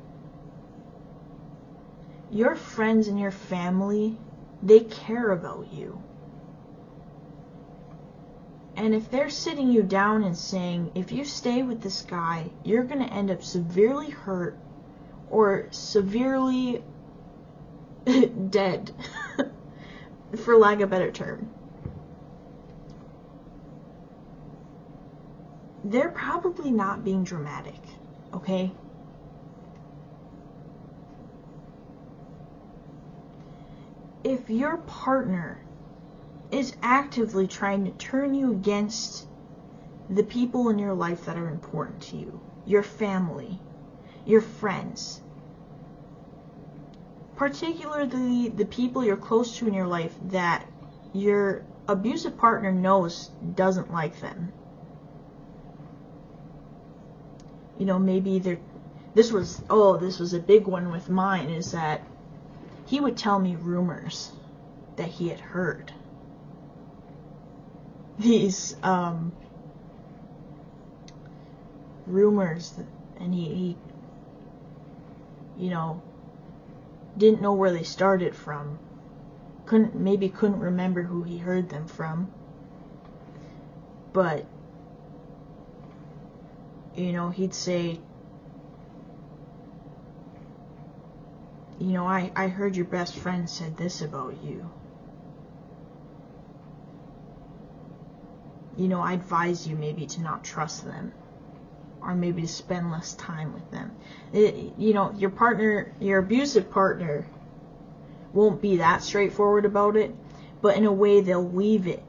Your friends and your family, they care about you. And if they're sitting you down and saying, if you stay with this guy, you're going to end up severely hurt or severely dead, for lack of a better term, they're probably not being dramatic, okay? If your partner is actively trying to turn you against the people in your life that are important to you, your family, your friends, particularly the people you're close to in your life that your abusive partner knows doesn't like them. You know, maybe this was a big one with mine, is that he would tell me rumors that he had heard. These rumors, and he you know, didn't know where they started from, couldn't remember who he heard them from, but you know, he'd say, you know, I heard your best friend said this about you. You know, I advise you maybe to not trust them, or maybe to spend less time with them. You know, your partner, your abusive partner, won't be that straightforward about it, but in a way they'll weave it,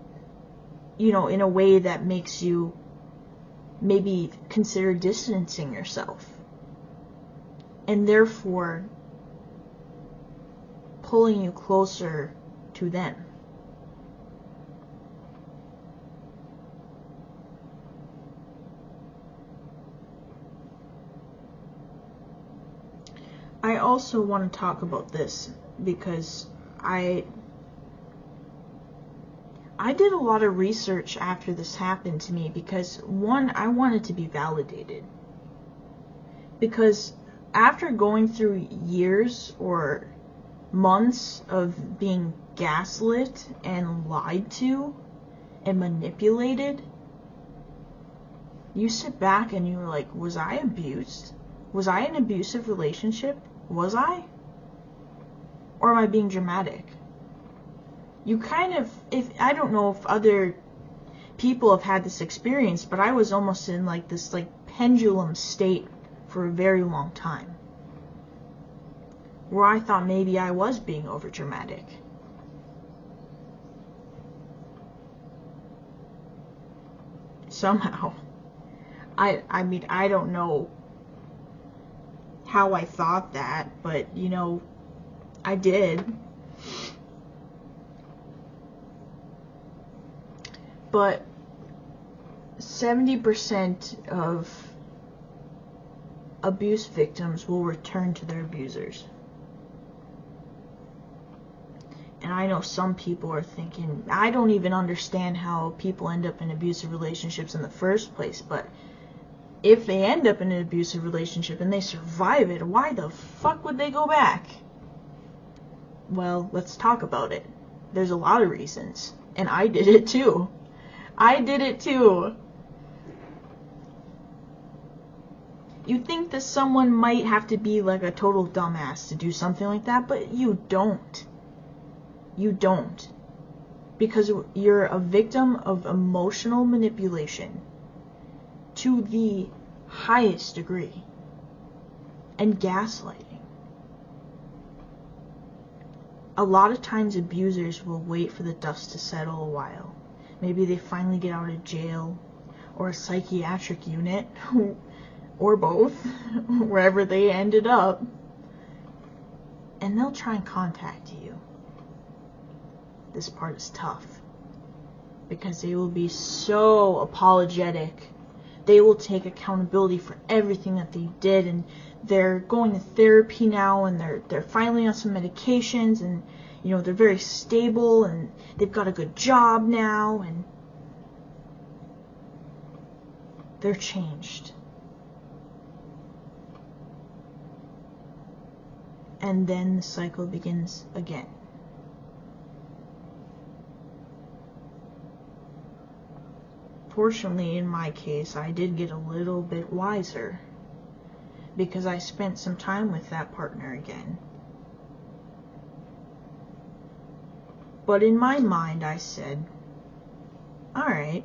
you know, in a way that makes you maybe consider distancing yourself, and therefore pulling you closer to them. I also want to talk about this because I did a lot of research after this happened to me, because one, I wanted to be validated. Because after going through years or months of being gaslit and lied to and manipulated, you sit back and you're like, was I abused? Was I in an abusive relationship? Was I? Or am I being dramatic? You kind of, I don't know if other people have had this experience, but I was almost in like this like pendulum state for a very long time, where I thought maybe I was being over dramatic. Somehow. I mean, I don't know how I thought that, but you know, I did. But 70% of abuse victims will return to their abusers. And I know some people are thinking, I don't even understand how people end up in abusive relationships in the first place, but if they end up in an abusive relationship and they survive it, why the fuck would they go back? Well, let's talk about it. There's a lot of reasons. And I did it too. You think that someone might have to be like a total dumbass to do something like that, but you don't. You don't. Because you're a victim of emotional manipulation to the highest degree. And gaslighting. A lot of times abusers will wait for the dust to settle a while. Maybe they finally get out of jail or a psychiatric unit or both, wherever they ended up, and they'll try and contact you. This part is tough because they will be so apologetic. They will take accountability for everything that they did, and they're going to therapy now, and they're finally on some medications, and they're very stable, and they've got a good job now, and they're changed. And then the cycle begins again. Fortunately, in my case, I did get a little bit wiser because I spent some time with that partner again. But in my mind, I said, alright,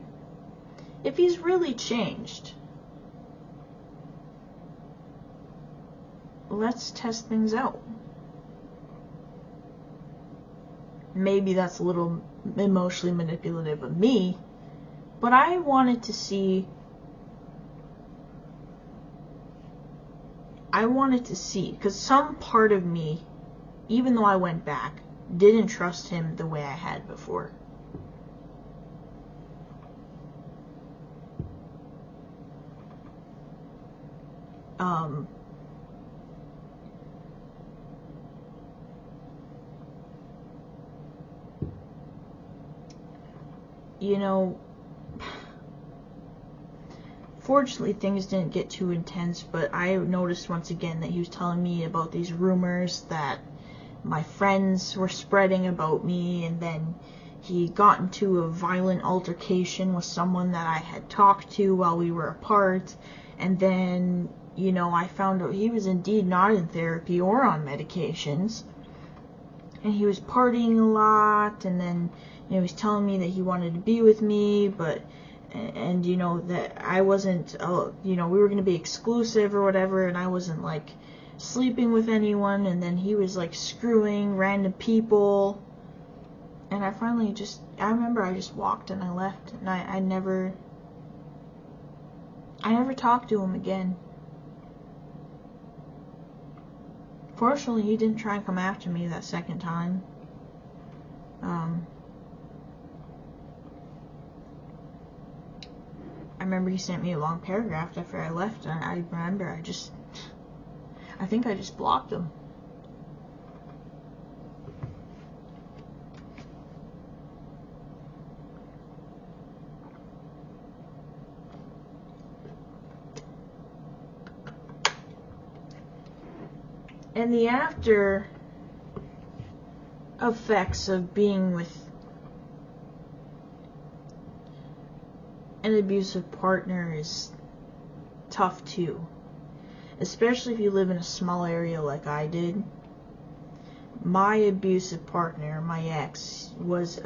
if he's really changed, let's test things out. Maybe that's a little emotionally manipulative of me, but I wanted to see, because some part of me, even though I went back, didn't trust him the way I had before. Fortunately, things didn't get too intense, but I noticed once again that he was telling me about these rumors that my friends were spreading about me, and then he got into a violent altercation with someone that I had talked to while we were apart, and then, I found out he was indeed not in therapy or on medications, and he was partying a lot, and then, he was telling me that he wanted to be with me, and that I wasn't, we were going to be exclusive or whatever, and I wasn't, sleeping with anyone, and then he was, screwing random people, and I remember I just walked and I left, and I never talked to him again. Fortunately, he didn't try and come after me that second time. I remember he sent me a long paragraph after I left, and I remember I think I just blocked him. And the after effects of being with an abusive partner is tough too. Especially if you live in a small area like I did. My abusive partner, my ex, was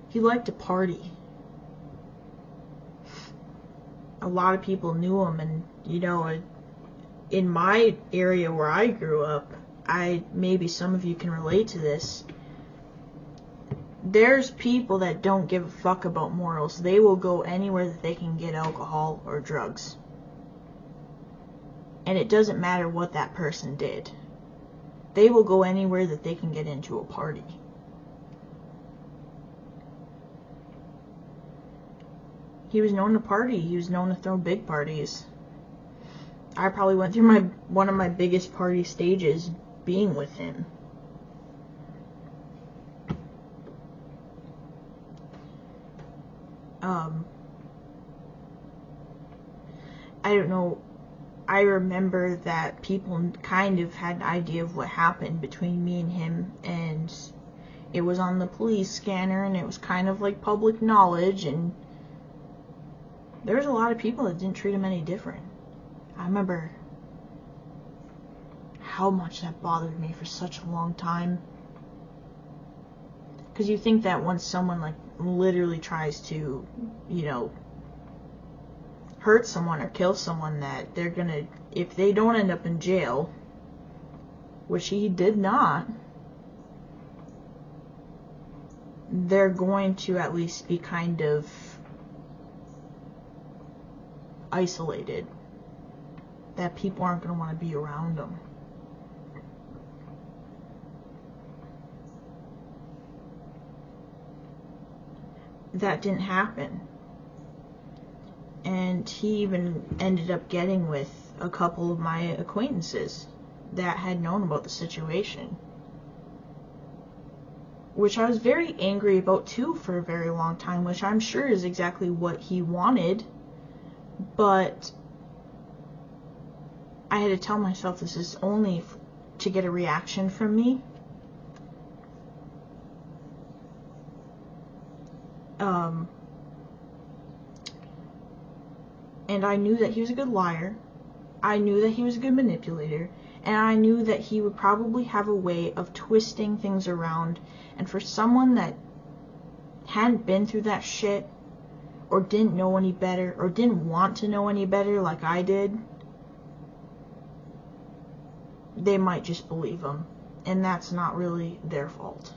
he liked to party. A lot of people knew him, and in my area where I grew up, maybe some of you can relate to this. There's people that don't give a fuck about morals. They will go anywhere that they can get alcohol or drugs. And it doesn't matter what that person did. They will go anywhere that they can get into a party. He was known to party. He was known to throw big parties. I probably went through one of my biggest party stages being with him. I don't know, I remember that people kind of had an idea of what happened between me and him, and it was on the police scanner, and it was kind of like public knowledge, and there's a lot of people that didn't treat him any different. I remember how much that bothered me for such a long time. Because you think that once someone, like, literally tries to, you know, hurt someone or kill someone, that they're gonna, if they don't end up in jail, which he did not, they're going to at least be kind of isolated. That people aren't going to want to be around them. That didn't happen. And he even ended up getting with a couple of my acquaintances that had known about the situation, which I was very angry about too for a very long time, which I'm sure is exactly what he wanted, but I had to tell myself this is only to get a reaction from me. And I knew that he was a good liar. I knew that he was a good manipulator. And I knew that he would probably have a way of twisting things around. And for someone that hadn't been through that shit, or didn't know any better, or didn't want to know any better like I did, they might just believe him. And that's not really their fault.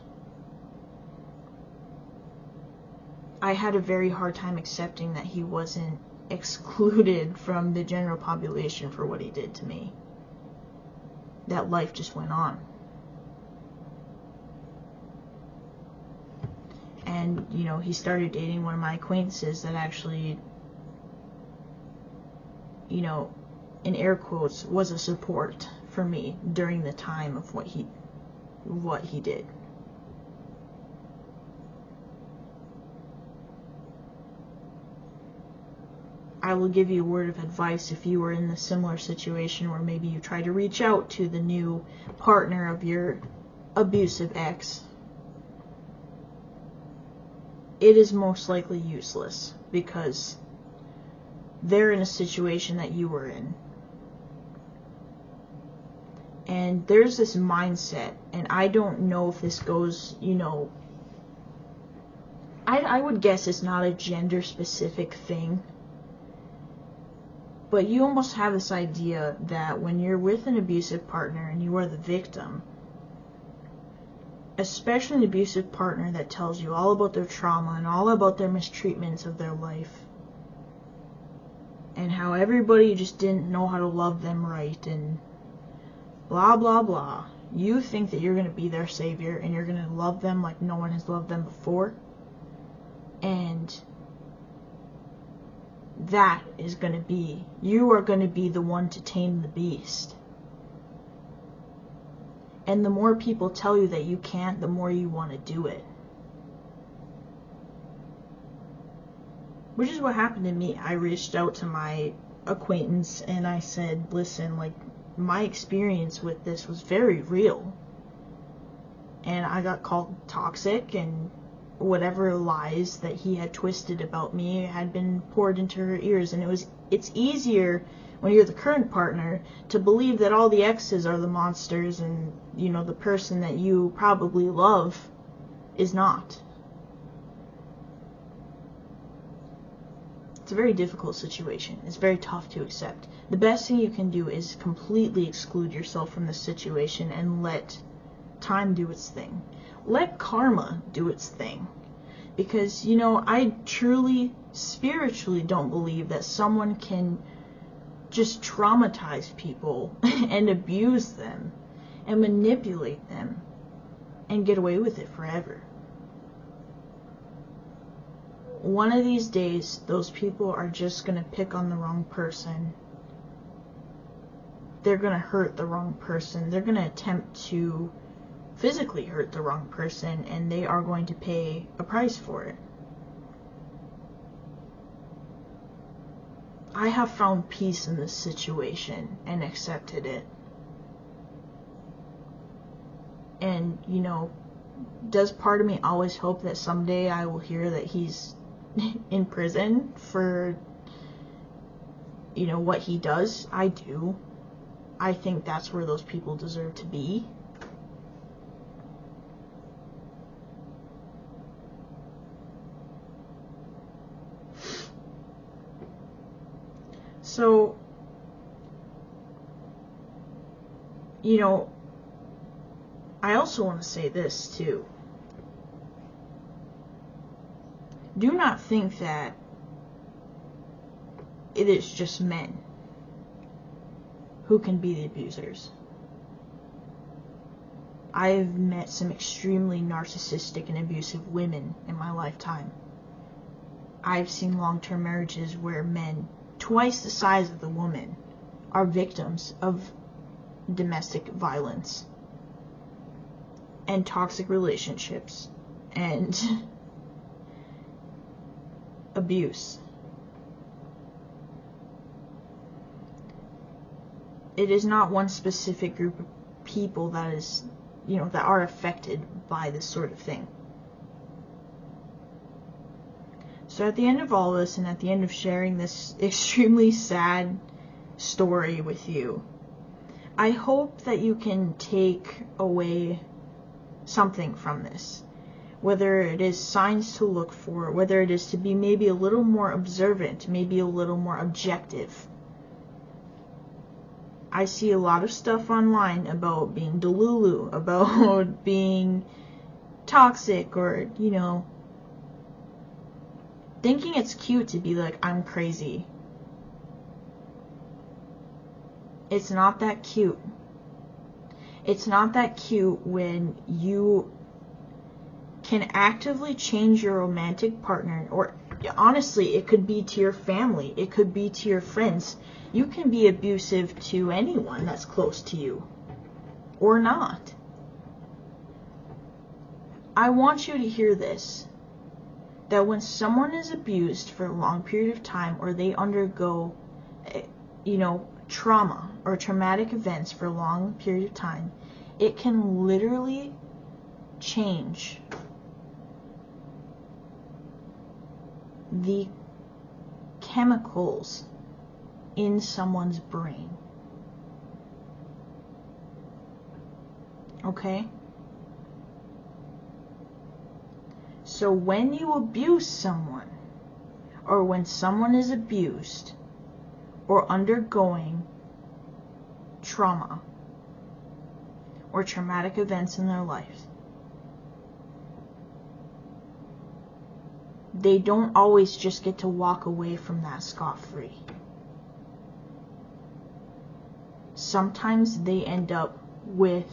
I had a very hard time accepting that he wasn't excluded from the general population for what he did to me. That life just went on. And, you know, he started dating one of my acquaintances that actually, you know, in air quotes, was a support for me during the time of what he did. I will give you a word of advice if you were in a similar situation where maybe you try to reach out to the new partner of your abusive ex. It is most likely useless because they're in a situation that you were in. And there's this mindset, and I don't know if this goes, you know, I would guess it's not a gender specific thing. But you almost have this idea that when you're with an abusive partner and you are the victim, especially an abusive partner that tells you all about their trauma and all about their mistreatments of their life, and how everybody just didn't know how to love them right, and blah, blah, blah. You think that you're going to be their savior and you're going to love them like no one has loved them before. And that is going to be, you are going to be the one to tame the beast. And the more people tell you that you can't, the more you want to do it. Which is what happened to me. I reached out to my acquaintance and I said, listen, like, my experience with this was very real. And I got called toxic, and whatever lies that he had twisted about me had been poured into her ears. And it's easier when you're the current partner to believe that all the exes are the monsters and, you know, the person that you probably love is not. It's a very difficult situation. It's very tough to accept. The best thing you can do is completely exclude yourself from the situation and let time do its thing. Let karma do its thing. Because, you know, I truly, spiritually don't believe that someone can just traumatize people and abuse them and manipulate them and get away with it forever. One of these days, those people are just going to pick on the wrong person. They're going to hurt the wrong person. They're going to attempt to physically hurt the wrong person, and they are going to pay a price for it. I have found peace in this situation and accepted it. And, you know, does part of me always hope that someday I will hear that he's in prison for, you know, what he does? I do. I think that's where those people deserve to be. So, you know, I also want to say this too. Do not think that it is just men who can be the abusers. I've met some extremely narcissistic and abusive women in my lifetime. I've seen long-term marriages where men, twice the size of the woman, are victims of domestic violence and toxic relationships and abuse. It is not one specific group of people that is, you know, that are affected by this sort of thing. So at the end of all this, and at the end of sharing this extremely sad story with you, I hope that you can take away something from this. Whether it is signs to look for, whether it is to be maybe a little more observant, maybe a little more objective. I see a lot of stuff online about being delulu, about being toxic, or, you know, thinking it's cute to be like, I'm crazy. It's not that cute. It's not that cute when you can actively change your romantic partner, or honestly, it could be to your family, it could be to your friends. You can be abusive to anyone that's close to you, or not. I want you to hear this, that when someone is abused for a long period of time, or they undergo, you know, trauma or traumatic events for a long period of time, it can literally change the chemicals in someone's brain. Okay? So when you abuse someone, or when someone is abused, or undergoing trauma, or traumatic events in their lives, they don't always just get to walk away from that scot-free. Sometimes they end up with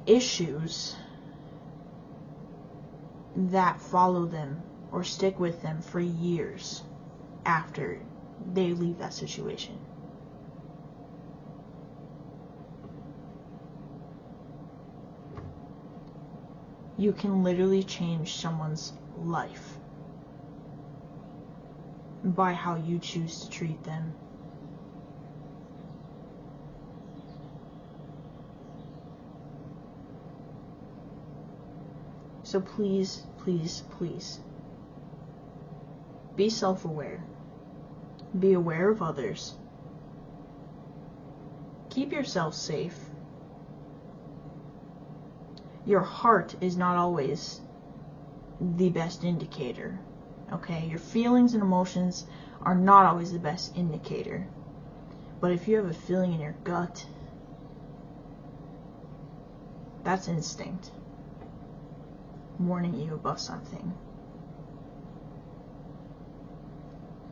issues that follow them or stick with them for years after they leave that situation. You can literally change someone's life by how you choose to treat them. So please, please, please, be self-aware. Be aware of others. Keep yourself safe. Your heart is not always the best indicator, okay? Your feelings and emotions are not always the best indicator. But if you have a feeling in your gut, that's instinct warning you about something.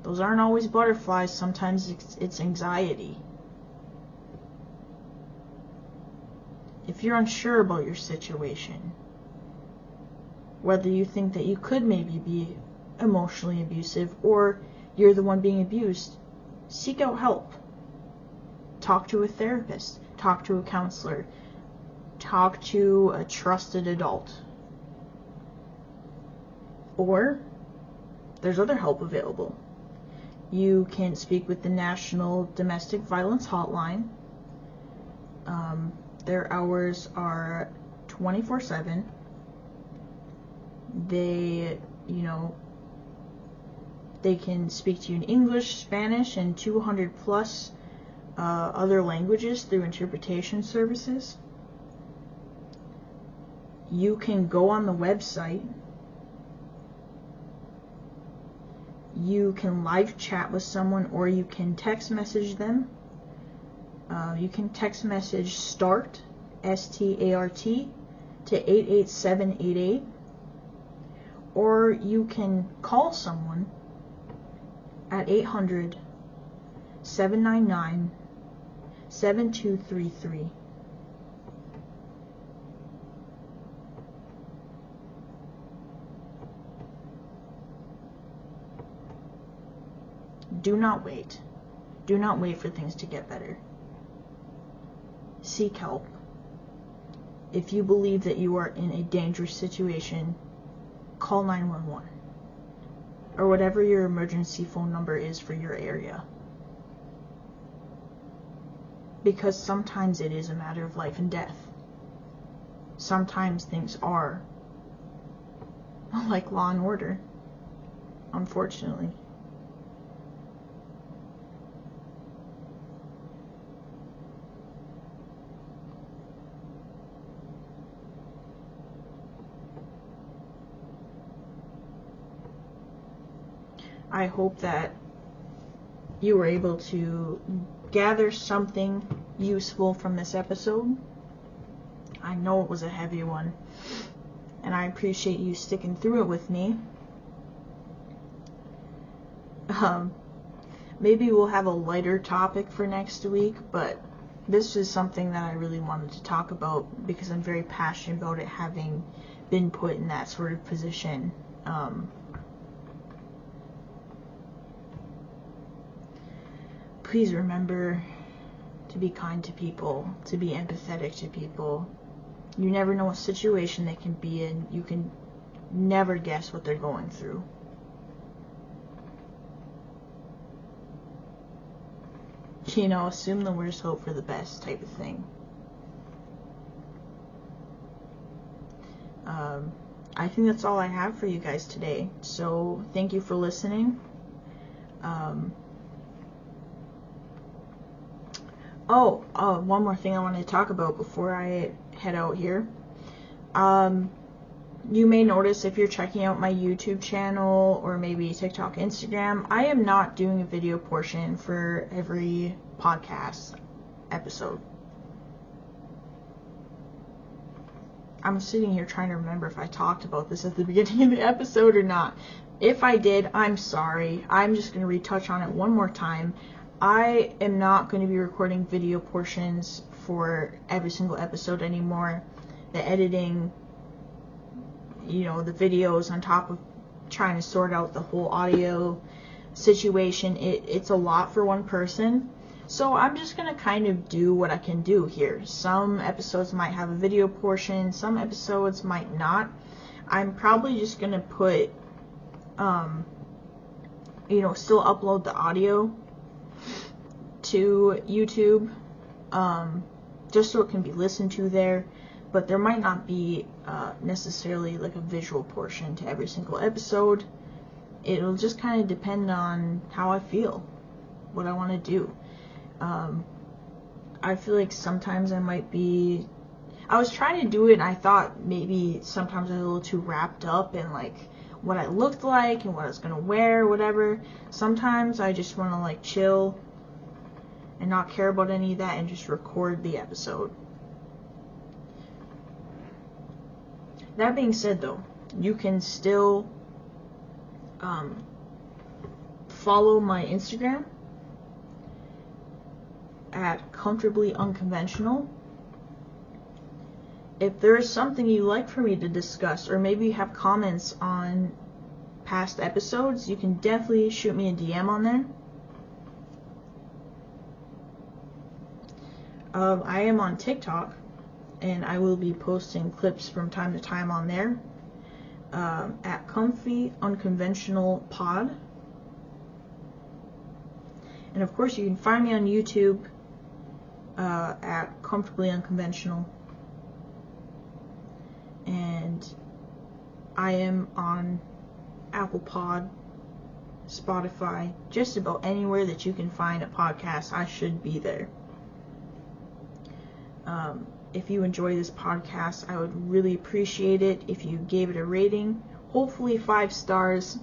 Those aren't always butterflies. Sometimes it's anxiety. If you're unsure about your situation, whether you think that you could maybe be emotionally abusive or you're the one being abused, seek out help. Talk to a therapist. Talk to a counselor. talk to a trusted adult. Or there's other help available. You can speak with the National Domestic Violence Hotline. Their hours are 24/7. They can speak to you in English, Spanish, and 200 plus other languages through interpretation services. You can go on the website. You can live chat with someone, or you can text message them. You can text message START, START, to 88788. Or you can call someone at 800-799-7233. Do not wait. Do not wait for things to get better. Seek help. If you believe that you are in a dangerous situation, call 911. Or whatever your emergency phone number is for your area. Because sometimes it is a matter of life and death. Sometimes things are like Law and Order, unfortunately. I hope that you were able to gather something useful from this episode. I know it was a heavy one, and I appreciate you sticking through it with me. Maybe we'll have a lighter topic for next week, but this is something that I really wanted to talk about because I'm very passionate about it, having been put in that sort of position. Please remember to be kind to people, to be empathetic to people. You never know what situation they can be in. You can never guess what they're going through. Assume the worst, hope for the best type of thing. I think that's all I have for you guys today. So thank you for listening. One more thing I wanted to talk about before I head out here. You may notice if you're checking out my YouTube channel or maybe TikTok, Instagram, I am not doing a video portion for every podcast episode. I'm sitting here trying to remember if I talked about this at the beginning of the episode or not. If I did, I'm sorry. I'm just going to retouch on it one more time. I am not going to be recording video portions for every single episode anymore. The editing, the videos on top of trying to sort out the whole audio situation, it's a lot for one person. So I'm just going to kind of do what I can do here. Some episodes might have a video portion, some episodes might not. I'm probably just going to put, still upload the audio to YouTube, just so it can be listened to there, but there might not be necessarily like a visual portion to every single episode. It'll just kind of depend on how I feel, what I want to do. I feel like sometimes I was trying to do it and I thought maybe sometimes I was a little too wrapped up in like what I looked like and what I was going to wear, whatever. Sometimes I just want to like chill and not care about any of that and just record the episode. That being said, though, you can still follow my Instagram at Comfortably Unconventional. If there is something you'd like for me to discuss, or maybe you have comments on past episodes, you can definitely shoot me a DM on there. I am on TikTok and I will be posting clips from time to time on there at Comfy Unconventional Pod. And of course, you can find me on YouTube at Comfortably Unconventional. And I am on Apple Pod, Spotify, just about anywhere that you can find a podcast. I should be there. If you enjoy this podcast, I would really appreciate it if you gave it a rating, hopefully 5 stars.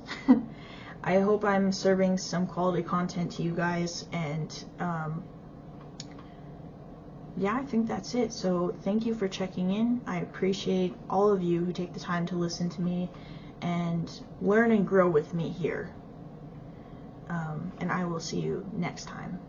I hope I'm serving some quality content to you guys, and yeah, I think that's it. So thank you for checking in. I appreciate all of you who take the time to listen to me and learn and grow with me here. And I will see you next time.